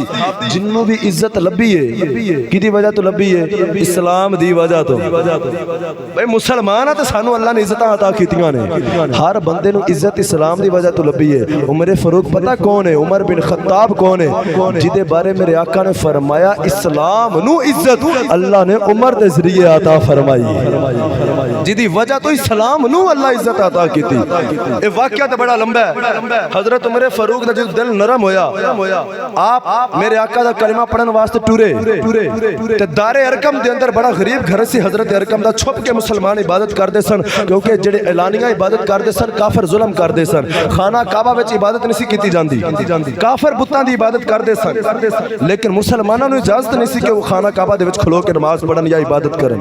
جنوں بھی عزت لبی ہے کدی وجہ تو لبی ہے اسلام دی وجہ تو بھئی مسلمان ہے تو سانو اللہ نے عزت عطا کیتیاں نے ہر بندے نو عزت اسلام دی وجہ تو لبی ہے عمر فاروق پتہ کون ہے عمر بن خطاب کون ہے جدے بارے میرے آقا نے فرمایا اسلام نو عزت اللہ نے عمر دے ذریعے عطا فرمائی جدی وجہ تو اسلام نو اللہ عزت عطا کیتی اے واقعہ تے بڑا لمبا ہے حضرت عمر فاروق دا جو دل نرم ہویا آپ میرے آقا دا کلمہ پڑھن واسطے ٹورے تے دار ارقم دے اندر بڑا غریب گھر سی حضرت ارقم دا چھپ کے مسلمان عبادت کردے سن کیونکہ جڑے اعلانیہ عبادت کردے سن کافر ظلم کردے سن خانہ کعبہ وچ عبادت نہیں سی کیتی جاندی کافر بتاں دی عبادت کردے سن لیکن مسلماناں نوں اجازت نہیں سی کہ وہ خانہ کعبہ دے وچ کھلو کے نماز پڑھن یا عبادت کریں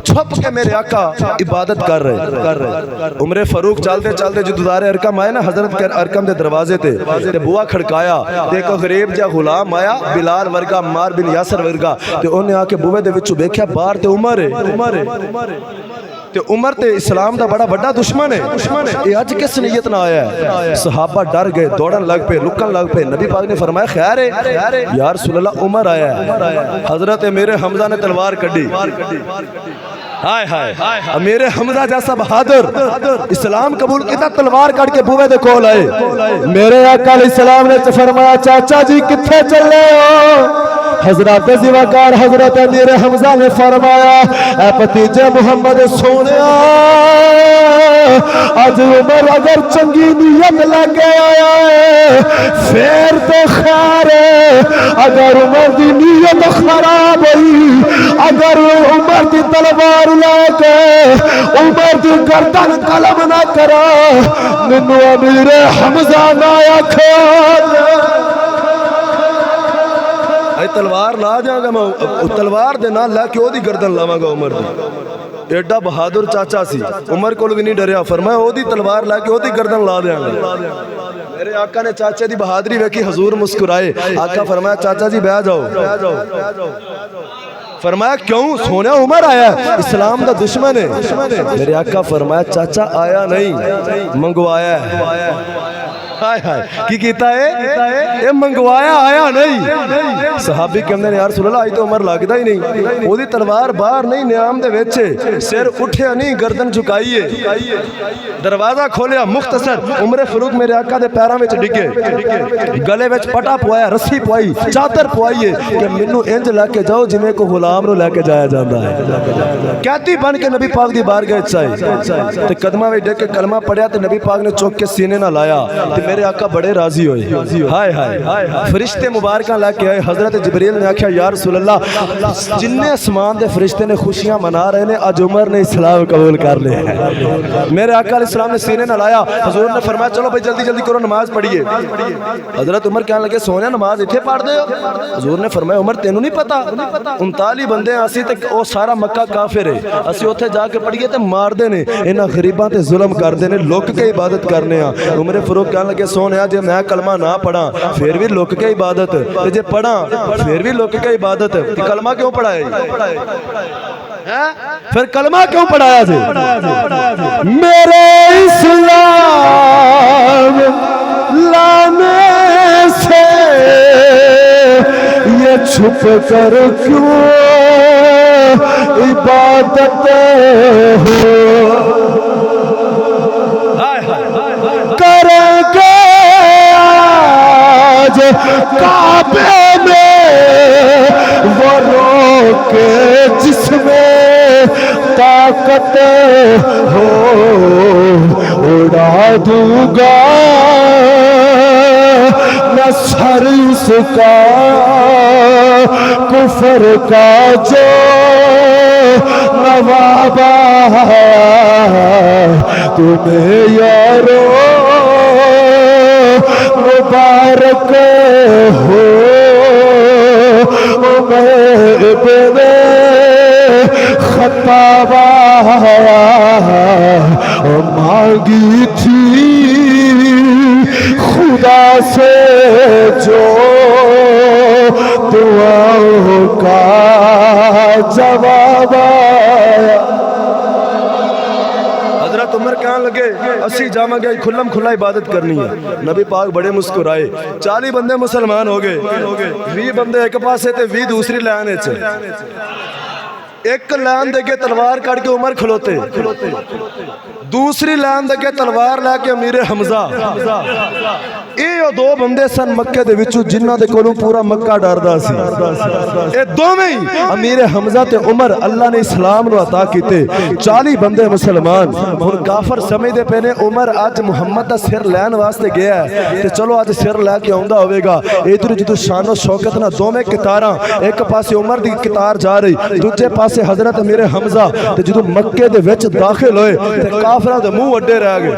چھپ کے میرے آقا عبادت کر رہے عمر فاروق چلتے چلتے جو دار ارقم آئے نا حضرت ارقم دے دروازے تے بوا کھڑکایا دیکھو غریب جا غلام آیا بلال ورگا عمار بن یاسر ورگا تے انہیں آ کے بوے دے وچوں ویکھیا باہر تے عمر ہے تے عمر تے اسلام دا بڑا بڑا دشمن ہے یہ اج کس نیت نہ آیا ہے صحابہ ڈر گئے دوڑن لگ پہ لکن لگ پہ نبی پاک نے فرمایا خیر ہے یا رسول اللہ عمر آیا ہے حضرت میرے حمزہ نے تلوار کڈی ہائے ہائے امیر حمزہ جیسا بہادر اسلام قبول کیتا تلوار کٹ کے بوے دے کول آئے میرے آقا علیہ السلام نے فرمایا چاچا جی کتھے چلے ہو حضرت زوکار حضرت امیر حمزہ نے فرمایا اے بھتیجے محمد سونیا آج عمر اگر چنگی نیت لگے آیا ہے پھر تو خیر ہے، اگر عمر دی نیت خراب ہوئی، اگر عمر دی تلوار لے کے عمر دی گردن قلم نہ کرا مینوں امیر حمزہ نہ آکھو اے تلوار لا جاں گا میں تلوار دے نال لا کے او دی گردن لاواں گا عمر دی ایڈا بہادر چاچا سی عمر کول بھی نہیں ڈریا فرمایا او دی تلوار لا کے او دی گردن لا دیاں گا میرے آقا نے چاچے دی بہادری ویکھی حضور مسکرائے آقا فرمایا چاچا جی بیٹھ جاؤ فرمایا کیوں سونے عمر آیا اسلام دا دشمن ہے میرے آقا فرمایا چاچا آیا نہیں منگوایا ہے ہائے ہائے کی کیتا ہے یہ منگوایا آیا نہیں صحابی کہندے نے یا رسول اللہ آئی تو عمر لگدا ہی نہیں او دی تلوار باہر نہیں نیام دے وچ سر اٹھیا نہیں گردن جھکائیے دروازہ کھولیا مختصر عمر فاروق میرے آقا دے پیراں وچ ڈگے گلے وچ پٹا پوایا رسی پوائی چادر پوائیے کہ مینوں انج لا کے جاؤ جویں کو غلام نو لے کے جایا جاندا ہے کہتی بن کے نبی پاک دی بارگاہ وچ آئے تے قدماں وچ ڈگ کے کلمہ پڑھیا تے نبی پاک نے چوک کے سینے نال لایا میرے آقا بڑے راضی ہوئے ہائے ہائے فرشتے مبارکاں لے کے آئے حضرت جبریل نے آکھیا یا رسول اللہ جننے اسمان دے فرشتے نے خوشیاں منا رہے نے آج عمر نے اسلام قبول کر لیا ہے میرے آقا علیہ السلام نے سینے نہ لایا حضور نے فرمایا چلو بھائی جلدی جلدی کرو نماز پڑھیے حضرت عمر کہنے لگے سونے نماز اتھے پڑھ دے حضور نے فرمایا عمر تینوں نہیں پتا 39 بندے اسی تے او سارا مکہ کافر ہے اسی اوتھے جا کے پڑھیے تے مار دے نے انہاں غریباں تے ظلم کر دے نے لک کے عبادت کرنے ہاں عمر فاروق کہنے لگے سونیا جے میں کلمہ نہ پڑھا پھر بھی لک کے عبادت تے جے پڑھا پھر بھی لک کے عبادت تے کلمہ کیوں پڑھایا پھر کلمہ کیوں پڑھایا جی میرے اسلام لانے سے یہ چھپ کر کیوں عبادت ہو کریں گے آج کعبے میں وہ روکے جس میں طاقت ہو اڑا دوں گا نہ سر اس کا کفر کا جو نوابہ تمہیں یارو مبارک ہو میں ابن خطاب مانگی تھی خدا سے جو دعاؤں کا جواب آیا حضرت عمر کہاں لگے اسی جامع گئے کھلم کھلا عبادت کرنی ہے نبی پاک بڑے مسکرائے 40 بندے مسلمان ہو گئے 20 بندے ایک پاسے تے 20 دوسری لائن وچ ایک لائن دے کے تلوار کٹ کے عمر کھلوتے دوسری لائن دے کے تلوار لے کے امیر حمزہ یہ دو بندے سن مکے دے وچوں جنہاں دے کولوں پورا مکہ ڈردا سی اے دوویں امیر حمزہ تے عمر اللہ نے اسلام نو عطا کیتے 40 بندے مسلمان ہن کافر سمجھدے پے نے عمر اج محمد دا سر لین واسطے گیا ہے تے چلو اج سر لے کے آوندا ہوے گا ادھر جدوں شان و شوکت نہ دوویں قطاراں ایک پاسے عمر دی قطار جا رہی دوجے پاسے حضرت امیر حمزہ تے جدوں مکے دے وچ داخل ہوئے تے کافراں دے منہ اڈے رہ گئے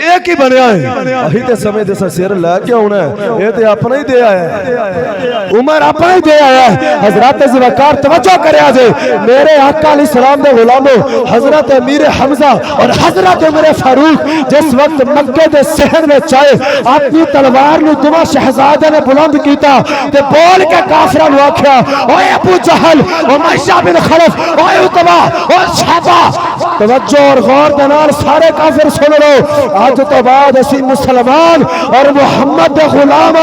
ایک ہی بنیا ہے اہی تے سمے دے سر لے کے ہونا ہے یہ تے اپنا ہی دے آیا ہے عمر اپنا ہی دے آیا ہے حضرت زوکار توجہ کرے آجے میرے آقا علیہ السلام دے غلاموں حضرت امیر حمزہ اور حضرت عمر فاروق جس وقت مکے دے صحن میں چاہے اپنی تلوار نو دو شہزادے نے بلند کیتا تے بول کے کافراں نو آکھیا اوے ابو جہل او میشہ بن خلف اوے اتبا او شیبہ توجہ اور غور دے نال سارے کافر سن لو اج تو بعد اسی مسلمان اور محمد دے غلام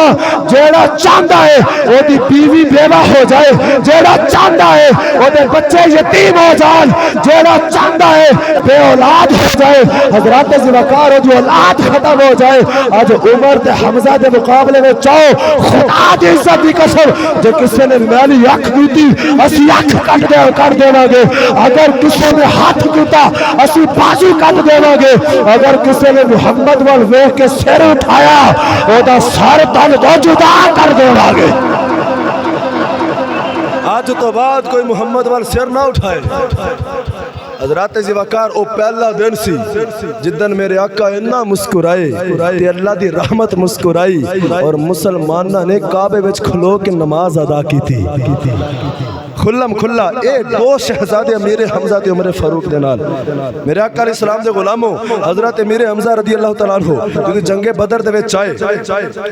جیڑا چاہندا ہے او دی بیوی بیوہ ہو جائے جیڑا چاہندا ہے او دے بچے یتیم ہو جان جیڑا چاہندا ہے بے اولاد ہو جائے حضرات ذوالفقار ہو جو اولاد ختم ہو جائے اج عمر تے حمزہ دے مقابلے میں چاہو خدا دی عزت دی قسم جے کسے نے میری اکھ کیتی اسی اکھ کر دیواں گے اگر کسے نے ہاتھ کیتا اسی بازو کٹ دیواں گے اگر کسے نے محمد وال ویکھ کے سر اٹھایا او دا سر تن تو جدا کر دیواں گے آج تو بعد کوئی محمد وال سر نہ اٹھائے حضرات ذوالفقار او پہلا دن سی جدن میرے آقا اتنا مسکرائے تے اللہ دی رحمت مسکرائی اور مسلمانہ نے کعبے وچ کھلو کے نماز ادا کی تھی کھلم کھلا اے دو شہزادے امیر حمزہ تے عمر فاروق دے نال میرے آقا علیہ السلام دے غلاموں حضرت امیر حمزہ رضی اللہ تعالیٰ عنہ کیونکہ جنگ بدر دے وچ آئے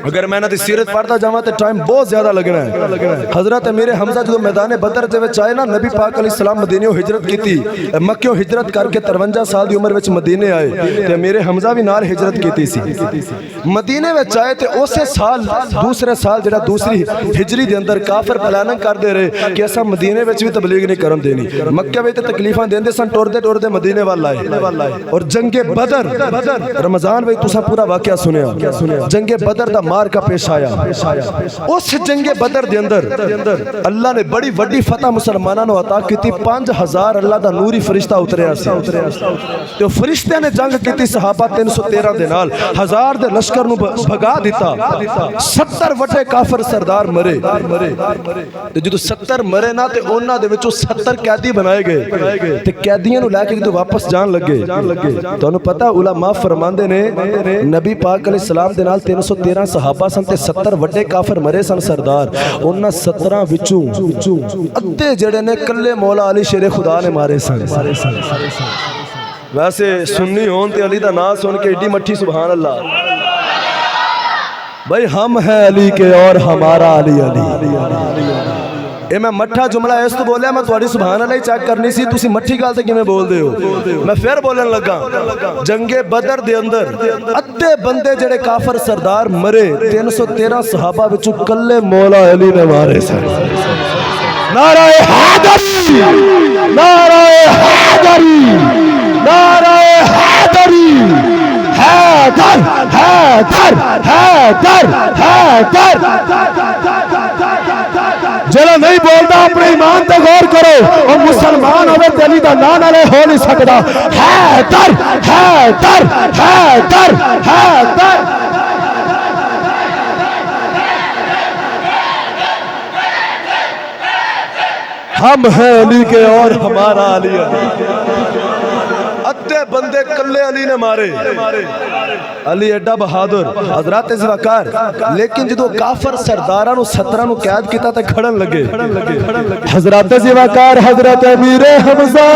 اگر میں نہ دی سیرت پڑھتا جاواں تے ٹائم بہت زیادہ لگنا ہے حضرت امیر حمزہ جو میدان بدر دے وچ آئے نا نبی پاک علیہ السلام مدینے ہجرت کیتی مکہ ہجرت کر کے 53 سال دی عمر وچ مدینے آئے تے امیر حمزہ بھی نال ہجرت کیتی سی مدینے وچ آئے تے اسی سال دوسرے سال جڑا دوسری ہجری دے اندر کافر پلاننگ کر دے رہے کہ ایسا مدینے وچ بھی تبلیغ نہیں کرن دینی مکہ وچ تکلیفاں دیندے سن ٹردے مدینے وال آئے اور جنگ بدر رمضان وچ تساں پورا واقعہ سنیا جنگ بدر دا مار کا پیش آیا اس جنگ بدر دے اندر اللہ نے بڑی وڈی فتح مسلماناں نو عطا کیتی 5000 اللہ دا نوری فرشتہ اتریا سی تے فرشتے نے جنگ کیتی صحابہ 313 دے نال 1000 دے لشکر نو بھگا دیتا 70 وڈے کافر سردار مرے تے جدوں 70 مرے نا تے انہاں دے وچوں 70 قیدی بنائے گئے تے قیدیاں نو لے کے جدوں واپس جان لگے تانوں پتہ علماء فرماندے نے نبی پاک علیہ السلام دے نال 313 صحابہ سن تے 70 وڈے کافر مرے سن سردار انہاں 17 وچوں ادھے جڑے نے کلے مولا علی شیر خدا نے مارے سن ویسے سنی ہون تے علی دا نام سن کے ایڈی مٹھی سبحان اللہ بھائی ہم ہیں علی کے اور ہمارا علی اے میں مٹھا جملہ اس تو بولیا میں تھوڑی سبحان اللہ چیک کرنی سی تسی مٹھی گل تے کیویں بول دے ہو میں پھر بولن لگا جنگ بدر دے اندر ادھے بندے جڑے کافر سردار مرے 313 صحابہ وچوں کلے مولا علی نے مارے سن نعرہ حیدری نعرہ حیدری نعرہ حیدری حیدر حیدر حیدر حیدر جڑا نہیں بولتا اپنے ایمان تے غور کرو اور مسلمان ہوے تے علی دا نام نالے ہو نہیں سکدا حیدر حیدر حیدر حیدر ہم ہیں علی کے اور ہمارا علی ادھے بندے کلے علی نے مارے علی ایڈا بہادر حضرات ذوالفقار لیکن جدو کافر سرداراں نو 17 نو قید کیتا تے کھڑن لگے حضرات ذوالفقار حضرت امیر حمزہ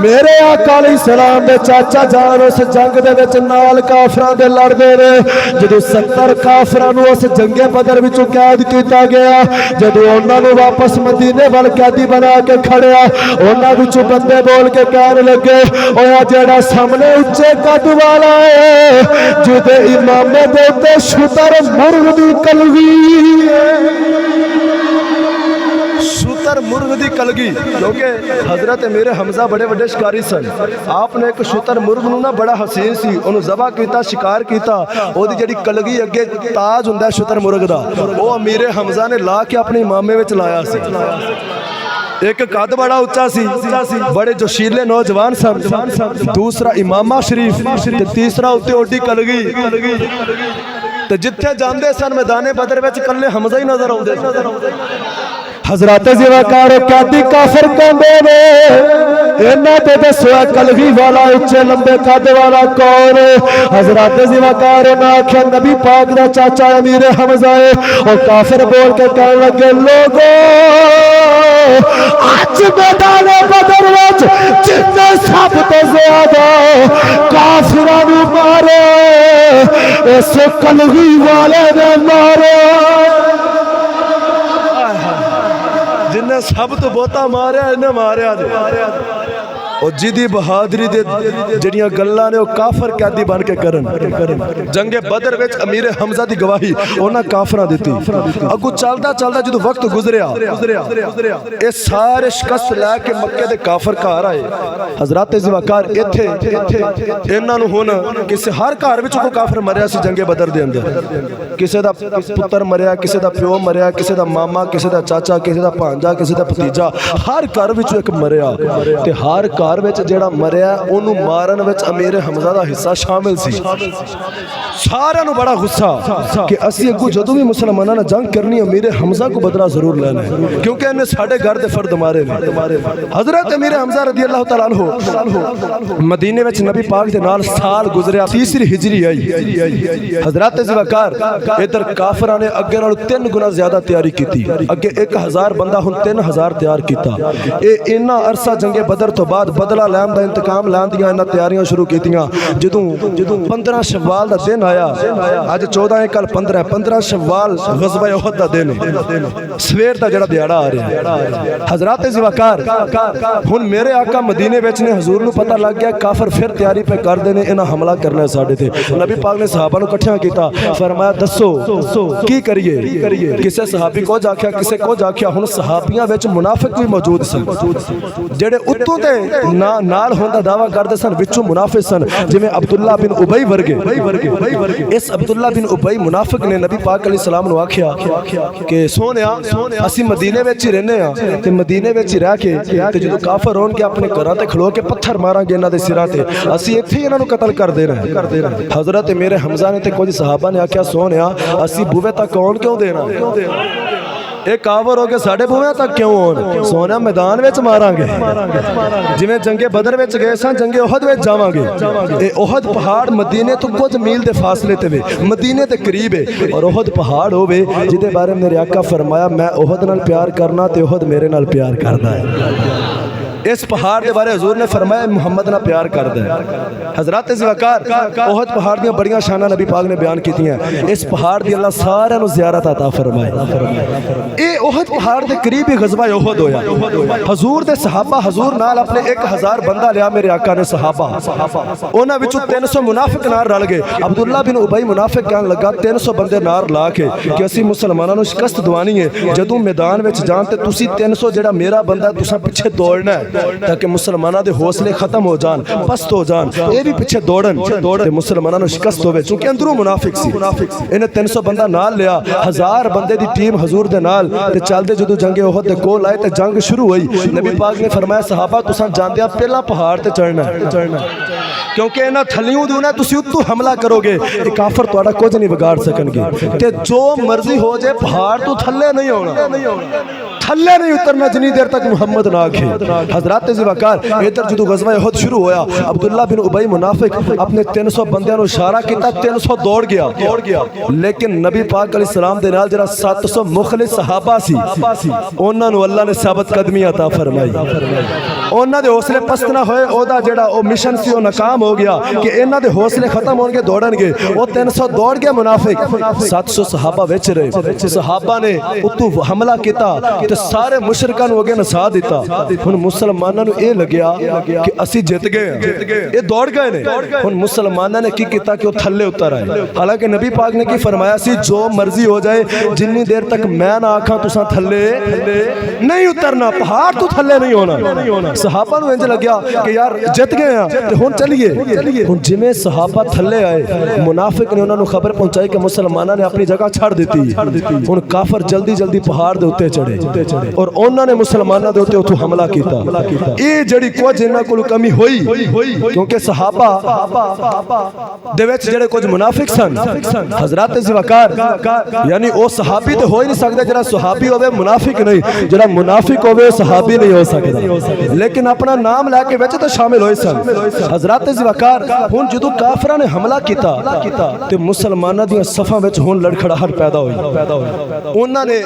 میرے آقا علیہ السلام دے چاچا جان اس جنگ دے وچ نال کافراں دے لڑ دے رہے جدو 70 کافراں نو اس جنگ بدر وچوں قید کیتا گیا جدو انہاں نو واپس مدینے وال قیدی بنا کے کھڑیا انہاں وچوں بندے بول کے کہن لگے اویا جڑا سامنے اونچے قد والا ہے جدے امامے دے تے شتر مرغ دی کلگی شتر مرغ دی کلگی کیونکہ حضرت میرے حمزہ بڑے بڑے شکاری سن آپ نے ایک شتر مرغ نو نا بڑا حسین سی انہوں ذبح کیتا شکار کیتا او دی جڑی کلگی اگے تاج ہوندا ہے شتر مرغ دا او امیر حمزہ نے لا کے اپنے امامے وچ لایا سی ایک قد بڑا اونچا سی بڑے جوشیلے نوجوان سن دوسرا امامہ شریف تے تیسرا اوتے اوڈی کلگی تے جتھے جاندے سن میدان بدر وچ کلے حمزہ ہی نظر آوندے حضرات ذوالفقار قیدی کافر کہندے نے انہاں تے دسیا کلگی والا اونچے لمبے قد والا کون حضرات ذوالفقار نے آکھیا نبی پاک دا چاچا امیر حمزہ ہے اور کافر بول کے کہن لگے لوگو اج میدان بدر وچ جتنے سب تو زیادہ کافراں نو مارے اس کلگی والے نے مارے جنہیں سب تو بہتا ماریا انہیں ماریا اور جدی بہادری دے جڑیاں گلاں نے او کافر قیدی بن کے کرن جنگ بدر وچ امیر حمزہ دی گواہی انہاں کافراں دتی اگوں چلدا چلدا جدوں وقت گزریا اے سارے شکست لے کے مکے دے کافر گھر آئے حضرات ذوالفقار ایتھے انہاں نوں ہن کسے ہر گھر وچ کوئی کافر مریا سی جنگ بدر دے اندر کسے دا پتر مریا کسے دا پیو مریا کسے دا ماما کسے دا چاچا کسے دا بھانجا کسے دا بھتیجا ہر گھر وچ ایک مریا تے ہر گھر وچ جیڑا مریا اونوں مارن وچ امیر حمزہ دا حصہ شامل سی سارے نوں بڑا غصہ کہ اسی اگوں جدوں بھی مسلماناں نے جنگ کرنی امیر حمزہ کو بدلہ ضرور لینا ہے کیونکہ انہیں ساڈے گھر دے فرد مارے نے حضرت امیر حمزہ رضی اللہ تعالیٰ عنہ مدینے وچ نبی پاک دے نال سال گزریا تیسری ہجری آئی حضرات ذوالفقار ادھر کافراں نے اگے نال 3 گنا زیادہ تیاری کیتی اگے 1000 بندہ ہن 3000 تیار کیتا اے انہاں عرصہ جنگ بدر تو بعد بدلہ لین دا انتقام لین دیاں انہاں تیاریاں شروع کیتیاں جدوں 15 شوال دا دن آیا اج 14 ہے کل 15 شوال غزوہ احد دا دن سویر دا جڑا دیہاڑا آ رہا ہے حضرات ذوالفقار ہن میرے آقا مدینے وچ نے حضور نو پتہ لگ گیا کافر پھر تیاری پہ کر دے نے انہاں حملہ کرنا ہے ساڈے تے نبی پاک نے صحابہ نو اکٹھا کیتا فرمایا دسو کی کریے کسے صحابی کو جاکھیا کسے کو جاکھیا ہن صحابیاں وچ منافق بھی موجود سن جڑے اتوں تے نال ہوندا دعویٰ کردے سن وچوں منافق سن جویں عبداللہ بن ابی ورگے اس عبداللہ بن ابی منافق نے نبی پاک علیہ السلام نو آکھیا کہ سونیا اسی مدینے وچ ہی رہنے ہاں تے مدینے وچ ہی رہ کے تے جدوں کافر ہون گے اپنے گھراں تے کھلو کے پتھر ماراں گے انہاں دے سراں تے اسی ایتھے ہی انہاں نو قتل کر دینا ہے حضرت میرے حمزہ نے تے کچھ صحابہ نے آکھیا سونیا اسی بوے تک کون کیوں دینا ایک کافر ہو کے ساڈے بوے تک کیوں ہون سونا میدان وچ ماراں گے جویں جنگ بدر وچ گئے سن جنگ احد وچ جاواں گے اے احد پہاڑ مدینے تو کچھ میل دے فاصلے تے وے مدینے تے قریب ہے اور احد پہاڑ ہوے جدے بارے میرے آقا فرمایا میں احد نال پیار کرنا تے احد میرے نال پیار کردا ہے اس پہاڑ دے بارے حضور نے فرمایا محمد نہ پیار کردا ہے حضرات ذوالفقار احد پہاڑ دیاں بڑیاں شاناں نبی پاک نے بیان کیتیاں اس پہاڑ دی اللہ سارے نو زیارت عطا فرمائے اے احد پہاڑ دے قریب ہی غزوہ احد ہویا حضور دے صحابہ حضور نال اپنے 1000 بندہ لیا میرے آقا نے صحابہ انہاں وچوں 300 منافق نال رل گئے عبداللہ بن ابی منافق کہن لگا 300 بندے نال لا کے کہ اسی مسلماناں نو شکست دوانی ہے جدوں میدان وچ جان تے تسی 300 جڑا میرا بندہ تساں پیچھے دوڑنا ہے تاکہ مسلمانہ دے حوصلے ختم ہو جان پست ہو جان اے بھی پیچھے دوڑن تے مسلمانہ نو شکست ہوئے چونکہ اندروں منافق سی انہیں 300 بندہ نال لیا 1000 بندے دی ٹیم حضور دے نال تے چل دے جدو جنگ احد دے کول آئے تے جنگ شروع ہوئی نبی پاک نے فرمایا صحابہ تساں جاندیا پہلا پہاڑ تے چڑھنا کیونکہ انہاں تھلیوں دیونا تسی اتو حملہ کرو گے اے کافر توڑا کچھ نہیں بگاڑ سکن گے تے جو مرضی ہو جائے پہاڑ تو تھلے نہیں ہونا تھلے نہیں اترنا جنی دیر تک محمد نہ آکھے حضرات ذوالفقار ادھر جدو غزوہ احد شروع ہویا عبداللہ بن ابی منافق اپنے 300 بندیاں نو اشارہ کیتا 300 دوڑ گیا لیکن نبی پاک علیہ السلام دے نال جڑا 700 مخلص صحابہ سی انہاں نو اللہ نے ثابت قدمی عطا فرمائی انہاں دے حوصلے پست نہ ہوئے او دا جڑا او مشن سی او ناکام ہو گیا کہ انہاں دے حوصلے ختم ہون گے دوڑن گے او 300 دوڑ گیا منافق 700 صحابہ وچ رہے صحابہ نے اتو حملہ کیتا تے سارے مشرکاں نو اگے نسا دیتا ہن مسلماناں نو اے لگیا کہ اسی جت گئے اے دوڑ گئے نے ہن مسلماناں نے کی کیتا کہ او تھلے اتر آئے حالانکہ نبی پاک نے کی فرمایا سی جو مرضی ہو جائے جنی دیر تک میں نہ آکھاں تساں تھلے نہیں اترنا پہاڑ تو تھلے نہیں ہونا صحابہ نو انج لگیا کہ یار جت گئے ہیں تے ہن چلیے ہن جویں صحابہ تھلے آئے منافق نے انہاں نو خبر پہنچائی کہ مسلماناں نے اپنی جگہ چھڑ دیتی ہن کافر جلدی جلدی پہاڑ دے اوتے چڑھے اور انہاں نے مسلماناں دے اوتے اتو حملہ کیتا اے جڑی کچھ انہاں کول کمی ہوئی کیونکہ صحابہ دے وچ جڑے کچھ منافق سن حضرات ذوالفقار یعنی او صحابی تے ہو ہی نہیں سکدا جڑا صحابی ہوے منافق نہیں جڑا منافق ہوے صحابی نہیں ہو سکدا لیکن اپنا نام لے کے وچ تے شامل ہوئے سن حضرات ذوالفقار ہن جدوں کافراں نے حملہ کیتا تے مسلماناں دی صفاں وچ ہن لڑکھڑاہٹ پیدا ہوئی انہاں نے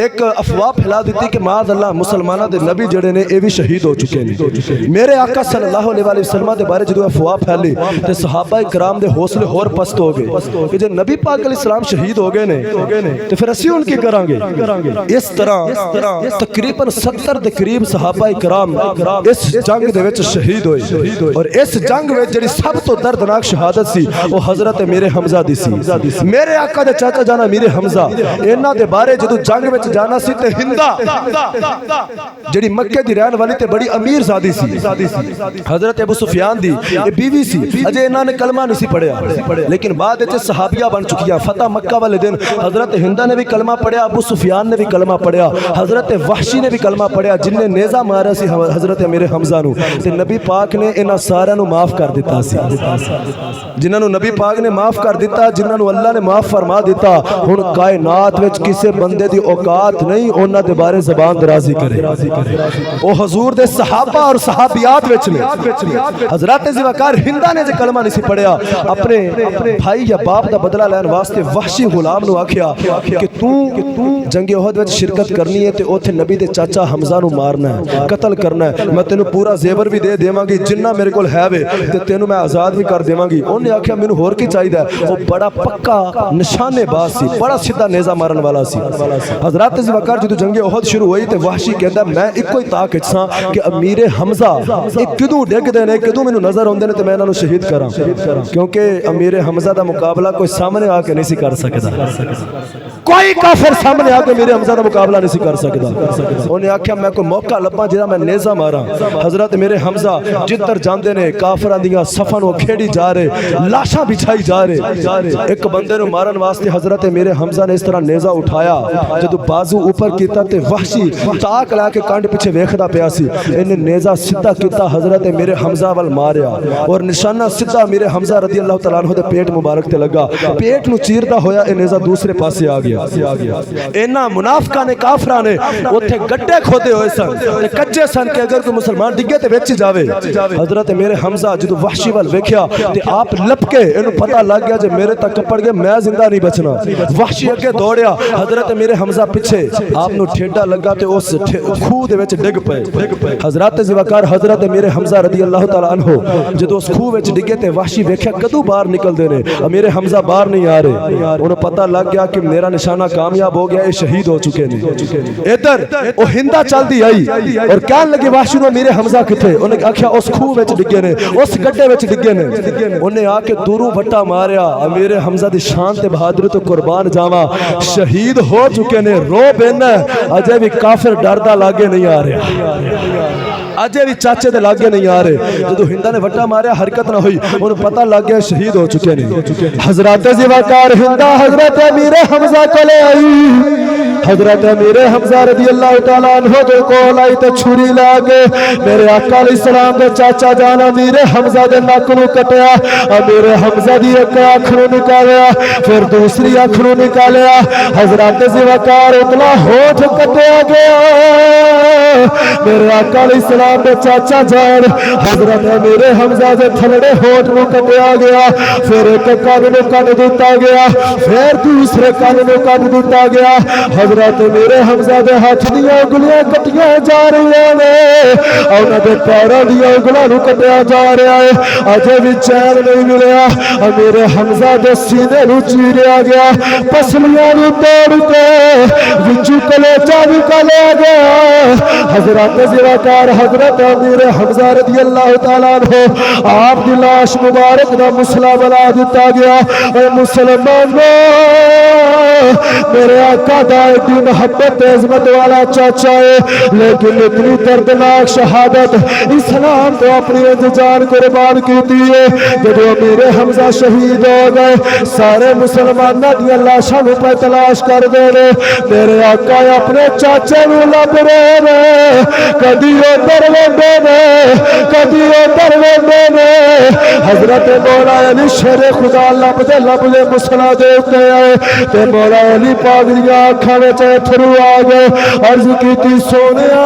ایک افواہ پھیلا دیتی کہ معاذ اللہ مسلمانہ دے نبی جڑے نے اے بھی شہید ہو چکے ہیں۔ میرے آقا صلی اللہ علیہ وسلم دے بارے جدو افواہ پھیلی تے صحابہ کرام دے حوصلے اور پست ہو گئے کہ جب نبی پاک علیہ السلام شہید ہو گئے نے تو پھر اسی ان کی کریں گے۔ اس طرح تقریباً 70 دے قریب صحابہ کرام اس جنگ دے وچ شہید ہوئے، اور اس جنگ وچ جڑی سب تو دردناک شہادت سی وہ حضرت میرے حمزہ دی سی۔ میرے آقا دے چاچا جانا میرے حمزہ انہاں دے بارے جدو جنگ وچ جانا سی تے ہندا جڑی مکے دی رہن والی تے بڑی امیر زادی سی، حضرت ابو سفیان دی یہ بیوی سی، اجے انہاں نے کلمہ نہیں سی پڑھیا، لیکن بعد وچ صحابیہ بن چکیاں۔ فتح مکہ والے دن حضرت ہندہ نے بھی کلمہ پڑھیا، ابو سفیان نے بھی کلمہ پڑھیا، حضرت وحشی نے بھی کلمہ پڑھیا جن نے نیزہ مارا سی حضرت میرے حمزہ نو، تے نبی پاک نے انہاں سارے نو معاف کر دیتا سی۔ جنہاں نو نبی پاک نے معاف کر دیتا، جنہاں نو اللہ نے معاف فرما دیتا، ہن کائنات وچ کسے بندے دی اوقات نہیں انہاں دے بارے زبان درازی کرے۔ او حضور دے صحابہ اور صحابیات وچ نے۔ حضرت ذوالفقار ہندہ نے جو کلمہ نہیں سی پڑھیا، اپنے بھائی یا باپ دا بدلہ لین واسطے وحشی غلام نو آکھیا کہ تو جنگ احد وچ شرکت کرنی ہے تے اوتھے نبی دے چاچا حمزہ نو مارنا ہے، قتل کرنا ہے، میں تینوں پورا زیور بھی دے دیواں گی جنہ میرے کول ہے وے تے تینوں میں آزاد بھی کر دیواں گی۔ انہوں نے آکھیا مینوں ہور کی چاہیدا ہے؟ وہ بڑا پکا نشانے باز سی، بڑا سیدھا نیزہ مارن والا سی۔ حضرت ذوالفقار جدوں جنگ احد شروع ہوئی تے وحشی کہندا میں اکو ہی طاق وچ ساں کہ امیر حمزہ ایک کدوں ڈگ دے نے، کدوں مینوں نظر آوندے نے تے میں انہاں نو شہید کراں، کیونکہ امیر حمزہ دا مقابلہ کوئی سامنے آ کے نہیں سی کر سکدا، کوئی کافر سامنے آ کے میرے حمزہ دا مقابلہ نہیں سی کر سکدا۔ انہوں نے آکھیا میں کوئی موقع لباں جہاں میں نیزہ ماراں۔ حضرت میرے حمزہ جدھر جاندے نے کافراں دیاں صفاں نو کھیڑی جا رہے، لاشاں بچھائی جا رہے، ایک بندے نو مارن واسطے حضرت میرے حمزہ نے اس طرح نیزہ اٹھایا، جدو بازو اوپر کیتا تے وحشی تاک لا کے کانڈ پیچھے ویکھدا پیا سی، انہیں نیزہ سیدھا کیتا حضرت میرے حمزہ وال ماریا، اور نشانہ سیدھا میرے حمزہ رضی اللہ تعالیٰ عنہ دے پیٹ مبارک تے لگا، پیٹ نو چیردا ہویا اے نیزہ دوسرے پاسے آ گیا۔ اینا منافقاں نے کافراں نے اوتھے گڈھے کھودے ہوئے سن تے کچے سن کہ اگر کوئی مسلمان ڈگے تے وچ جاوے۔ حضرت میرے حمزہ جدو وحشی وال ویکھیا تے آپ لپ کے اینوں پتہ لگ گیا جے میرے تک کپڑ گئے میں زندہ نہیں بچنا۔ وحشی اگے دوڑیا، حضرت میرے حمزہ پیچھے، آپ نو ٹھیڈا لگا تے اس کھوہ دے وچ ڈگ پئے۔ حضرت ذوالفقار حضرت میرے حمزہ رضی اللہ تعالیٰ عنہ جدو اس کھوہ وچ ڈگے تے وحشی ویکھیا کدوں باہر نکل دے نے، میرے حمزہ باہر نہیں آ رہے، انہوں پتہ لگ گیا کہ میرا نشانہ کامیاب ہو گیا، یہ شہید ہو چکے نے۔ ادھر وہ ہندہ چل دی آئی اور کہن لگے وحشی نو میرے حمزہ کتھے؟ انہیں آکھیا اس کھوہ وچ ڈگے نے، اس گڈھے وچ ڈگے نے۔ انہیں آ کے دوروں وٹا ماریا، میرے حمزہ دی شان تے بہادری تو قربان جاواں، شہید ہو چکے نے، رو بینا اجے بھی کافر ڈردا لاگے نہیں آ رہا، اجے بھی چاچے دے لاگے نہیں آ رہے۔ جدو ہندہ نے وٹا ماریا حرکت نہ ہوئی، انہوں پتہ لگ گیا شہید ہو چکے نہیں۔ حضرت ذوالفقار ہندہ حضرت امیر حمزہ کو لے آئی، حضرت امیر حمزہ رضی اللہ تعالیٰ عنہ دے کول آئی تے چھری لا کے میرے آقا علیہ السلام دے چاچا جان امیر حمزہ دے نک نو کٹیا، امیر حمزہ دی ایک اکھ نو نکالیا، پھر دوسری اکھ نو نکالیا، حضرت ذوالفقار اتنا ہونٹ کٹیا گیا، میرے آقا علیہ السلام دے چاچا جان حضرت امیر حمزہ دے تھلڑے ہونٹ نو کٹیا گیا، پھر ایک کان نو کٹ دیتا گیا، پھر دوسرے کان نو کٹ دیتا گیا۔ حضرت میرے حمزہ دے ہاتھ دیاں انگلیاں کٹیاں جا رہی ہیں، انہاں دے پیراں دیاں انگلاں نو کٹیا جا رہا ہے، اجے بھی چین نہیں ملیا۔ میرے حمزہ دے سینے نو چیریا گیا، پسلیاں نو توڑ کے وچوں کلیجہ نکالیا گیا۔ حضرت ذوالفقار حضرت امیر حمزہ رضی اللہ تعالیٰ عنہ آپ دی لاش مبارک دا مسلا بنا دیتا گیا۔ اے مسلمانوں، میرے آقا دا اتنی محبت عظمت والا چاچا ہے، لیکن اتنی دردناک شہادت اسلام تو اپنی جان قربان کی ہے۔ جب امیر حمزہ شہید ہو گئے، سارے مسلمانوں دی لاشاں پہ تلاش کر دے رہے، میرے آقا اپنے چاچے نو لب رہے نے، کدی ادھر ویندے نے، کدی ادھر ویندے نے۔ حضرت مولا علی شیر خدا لب دے مسلا دے اتے آئے تے مولا علی پاک دیاں اکھاں وچ اتھرو آ گئے عرض کیتی سونیا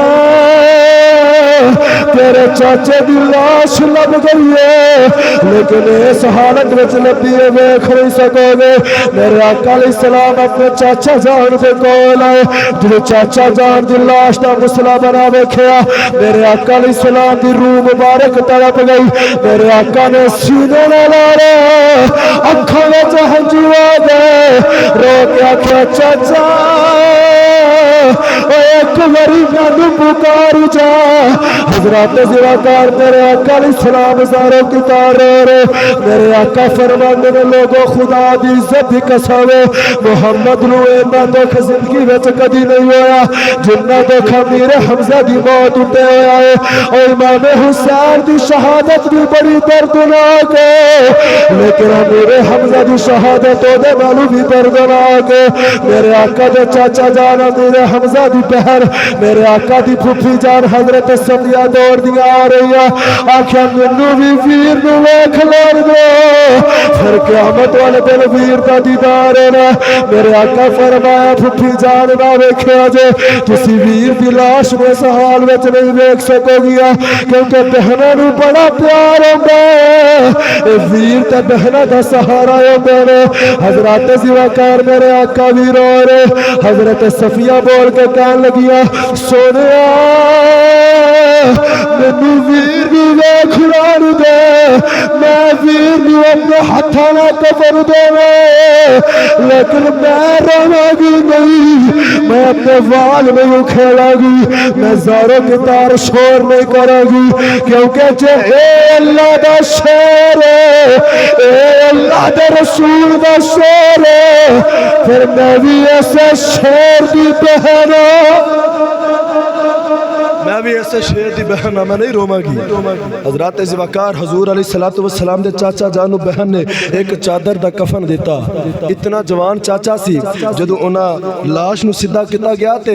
تیرے چاچے دی لاش لب گئی ہے لیکن اس حالت وچ لبی ویکھ نہیں سکو گے میرے آقا علیہ السلام اپنے چاچا جان دے کول آئے جو چاچا جان دی لاش دا مسئلہ بنا ویکھیا میرے آقا علیہ السلام دی روح مبارک تڑپ گئی میرے آقا نے سینے نال لارے اکھاں وچ ہنجو آ گئے رو کے آکھیا چاچا ایک باری مینوں پکار جا حضرات زراکار میرے آقا علیہ السلام زاروں کی تارور میرے آقا فرماندے نے لوگوں خدا دی عزت دی قسم محمد نو اینا دکھ زندگی وچ کدی نہیں ہویا جنہ دکھ امیر حمزہ دی موت اٹھے ہویا ہے اور امام حسین دی شہادت بھی بڑی دردناک ہے لیکن امیر حمزہ دی شہادت دے نالوں بھی دردناک ہے میرے آقا دے چاچا جان امیر حمزہ دی بہن میرے آقا دی پھوپھی جان حضرت صفیہ دوڑ دیا آ رہی ہے آکھیا مینوں بھی ویر نو ویکھ لین دو پھر قیامت والے دن ویر دا دیدار ہے میرے آقا فرمایا پھوپھی جان نہ ویکھیا جے تسی ویر دی لاش اس حال وچ نہیں ویکھ سکو گیا کیونکہ بہناں نو بڑا پیار ہوندا ہے ویر تے بہناں دا سہارا ہوندے نے حضرات زیواکار میرے آقا بھی رو رہے حضرت صفیہ بول کے کہن لگیا سونیا مینوں ویر نو ویکھ لین دے میں ویر نو اپنے ہتھاں نال کفن دے لیکن میں رواں گی نہیں میں اپنے وال نہیں اکھیڑاں گی میں زاروں کی تار شور نہیں کراں گی کیونکہ جے اے اللہ دا شیر ہے اے اللہ دے رسول دا شیر ہے پھر میں بھی ایسے شیر دی بہن میں بھی ایسے شیر دی بہن میں نہیں روما گی حضرات زواکار حضور علیہ السلام دے چاچا جانو بہن نے ایک چادر دا کفن دیتا اتنا جوان چاچا سی جدو اونا لاش نو سدھا کیتا گیا تے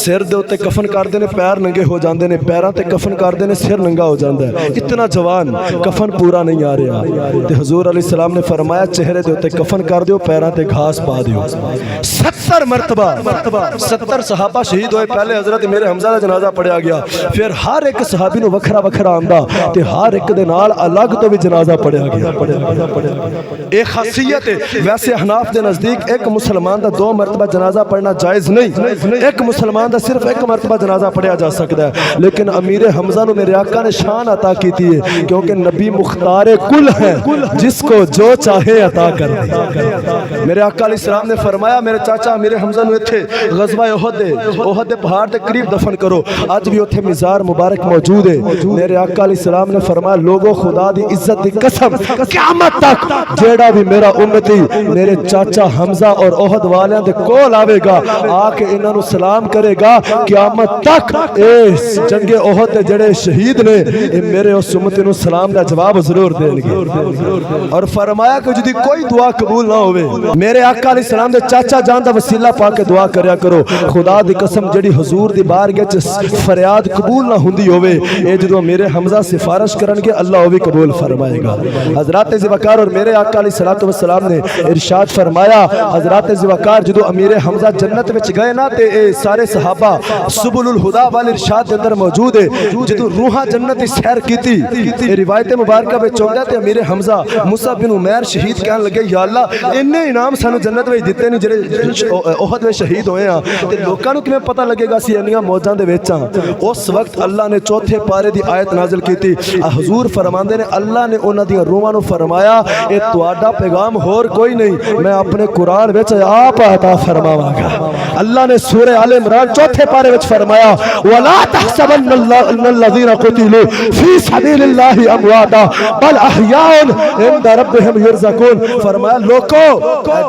سر دے اوتے کفن کر دینے پیر ننگے ہو جاندے نے پیراں تے کفن کر دینے سر ننگا ہو جاندا ہے اتنا جوان کفن پورا نہیں آ رہا تے حضور علیہ السلام نے فرمایا چہرے دے اوتے کفن کر دیو پیراں تے گھاس پا دیو 70 مرتبہ 70 صحابہ شہید ہوئے پہلے حضرت میرے حمزہ دا جنازہ پڑھیا گیا پھر ہر ایک صحابی نو وکھرا وکھرا آندا تے ہر ایک دے نال الگ تو بھی جنازہ پڑھیا گیا ایک خاصیت ہے ویسے حناف دے نزدیک ایک مسلمان دا 2 مرتبہ جنازہ پڑھنا جائز نہیں ایک مسلمان دا صرف 1 مرتبہ جنازہ پڑھیا جا سکتا ہے لیکن امیر حمزہ نو میرے آقا نے شان عطا کیتی ہے کیونکہ نبی مختار کل ہے جس کو جو چاہے عطا کر دے میرے آقا علیہ السلام نے فرمایا میرے چاچا امیر حمزہ نو ایتھے غزوہ احد دے پہاڑ دے قریب دفن کرو آج بھی اتھے مزار مبارک موجود ہے میرے آقا علیہ السلام نے فرمایا لوگوں خدا دی عزت دی قسم قیامت تک جیڑا بھی میرا امتی میرے چاچا حمزہ اور احد والیاں دے کول آوے گا آ کے انہاں نو سلام کرے گا قیامت تک اس جنگ احد دے جڑے شہید نے میرے اس امتی نو سلام دا جواب ضرور دیں گے اور فرمایا کہ جدی کوئی دعا قبول نہ ہوئے میرے آقا علیہ السلام دے چاچا جان دا وسیلہ پا کے دعا کریا کرو خدا دی قسم جڑی حضور دی بارگاہ وچ فریاد قبول نہ ہوندی ہوئے اے جدوں میرے حمزہ سفارش کرن گے اللہ وہ بھی قبول فرمائے گا حضرات زوکار اور میرے آقا علیہ السلام نے ارشاد فرمایا حضرات زوکار جدوں امیر حمزہ جنت وچ گئے نا تے اے سارے صحابہ سبل الہدا والے ارشاد دے اندر موجود ہے جدوں روحاں جنت دی سیر کیتی اے روایت مبارکہ وچ ہوندا تے امیر حمزہ مصعب بن عمیر شہید کہن لگے یا اللہ اننے انعام سانو جنت وچ دتے نہیں جڑے احد وچ شہید ہوئے ہاں تے لوکاں نو کیویں پتہ لگے گا سی انیاں موجاں دے وچ اس وقت اللہ نے چوتھے پارے دی آیت نازل کی تھی حضور فرماندے نے اللہ نے انہاں دی روحاں نو فرمایا اے تواڈا پیغام ہور کوئی نہیں میں اپنے قرآن وچ آپ عطا فرماواں گا اللہ نے سورہ آل عمران چوتھے پارے وچ فرمایا ولا تحسبن الذين قتلوا في سبيل الله امواتا بل احياء عند ربهم يرزقون فرمایا لوکو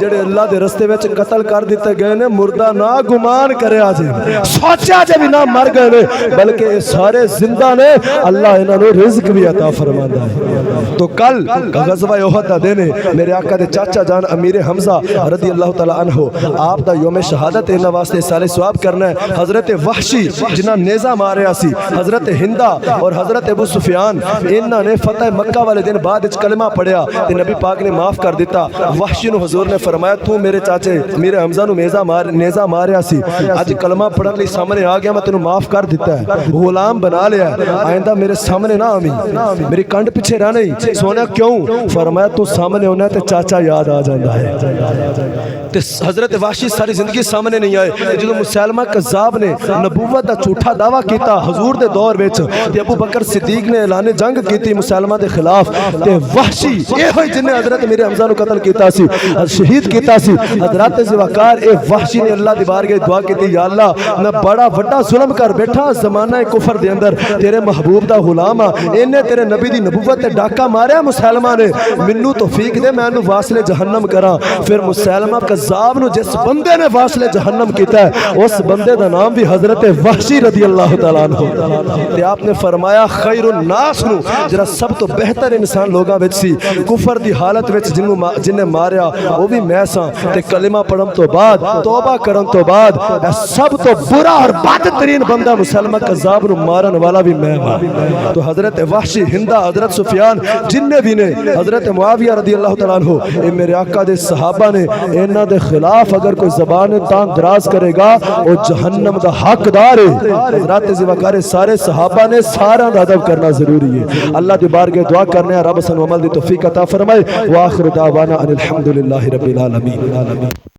جڑے اللہ دے رستے وچ قتل کر دتے گئے نے مردہ نہ گمان کریا جے سوچیا جے بھی نہ مر گئے نے بلکہ یہ سارے زندہ نے اللہ انہاں نو رزق بھی عطا فرماندا ہے تو کل غزوہ احد دا دن ہے میرے آقا دے چاچا جان امیر حمزہ رضی اللہ تعالی عنہ آپ دا یوم شہادت انہاں واسطے سال ثواب کرنا ہے حضرت وحشی جنہاں نیزہ ماریا سی حضرت ہندہ اور حضرت ابو سفیان انہاں نے فتح مکہ والے دن بعد اچ کلمہ پڑھیا تے نبی پاک نے معاف کر دیتا وحشی نو حضور نے فرمایا تو میرے چاچے میرے حمزہ نو نیزہ ماریا سی اج کلمہ پڑھن لئی سامنے آ گیا میں تینوں معاف کر دیتا ہے غلام بنا لیا آئندہ میرے سامنے نہ آویں میری کنڈ پیچھے رہ نہیں سونا کیوں فرمایا تو سامنے ہونا ہے تے چاچا یاد آ جاندا ہے تے حضرت وحشی ساری زندگی سامنے نہیں آئے جدوں مسلمہ کذاب نے نبوت دا جھوٹا دعویٰ کیتا حضور دے دور وچ تے ابو بکر صدیق نے اعلان جنگ کیتی مسلمہ دے خلاف تے وحشی اے ہوئی جن نے حضرت میرے حمزہ نو قتل کیتا سی شہید کیتا سی حضرت ذوالفقار اے وحشی نے اللہ دی بارگاہ دعا کیتی یا اللہ میں بڑا وڈا ظلم کر بیٹھا زمانہ کفر دے اندر تیرے محبوب دا غلام اینے تیرے نبی دی نبوت تے ڈاکا ماریا مسلمہ نے منو توفیق دے میں انو واصل جہنم کراں پھر مسلمہ کذاب نو جس بندے نے واصل جہنم کیتا ہے اس بندے دا نام بھی حضرت وحشی رضی اللہ تعالیٰ عنہ تے آپ نے فرمایا خیر الناس نو جرا سب تو بہتر انسان لوگاں وچ سی کفر دی حالت وچ جن نے ماریا وہ بھی میں ساں تے کلمہ پڑھن تو بعد توبہ کرن تو بعد سب تو برا اور بدترین بندہ مسلمہ کذاب نو مارن والا بھی میں ہاں تو حضرت وحشی ہندہ حضرت سفیان جن نے بھی نے حضرت معاویہ رضی اللہ تعالیٰ عنہ اے میرے آقا دے صحابہ نے انہاں دے خلاف اگر کوئی زبان تان دراز کرے گا وہ جہنم دا حقدار ہے حضرت ذوالفقار سارے صحابہ نے سارا دا ادب کرنا ضروری ہے اللہ دی بارگاہ دعا کرنے ہیں رب سن عمل دی توفیق عطا فرمائے وآخر دعوانا ان الحمدللہ رب العالمین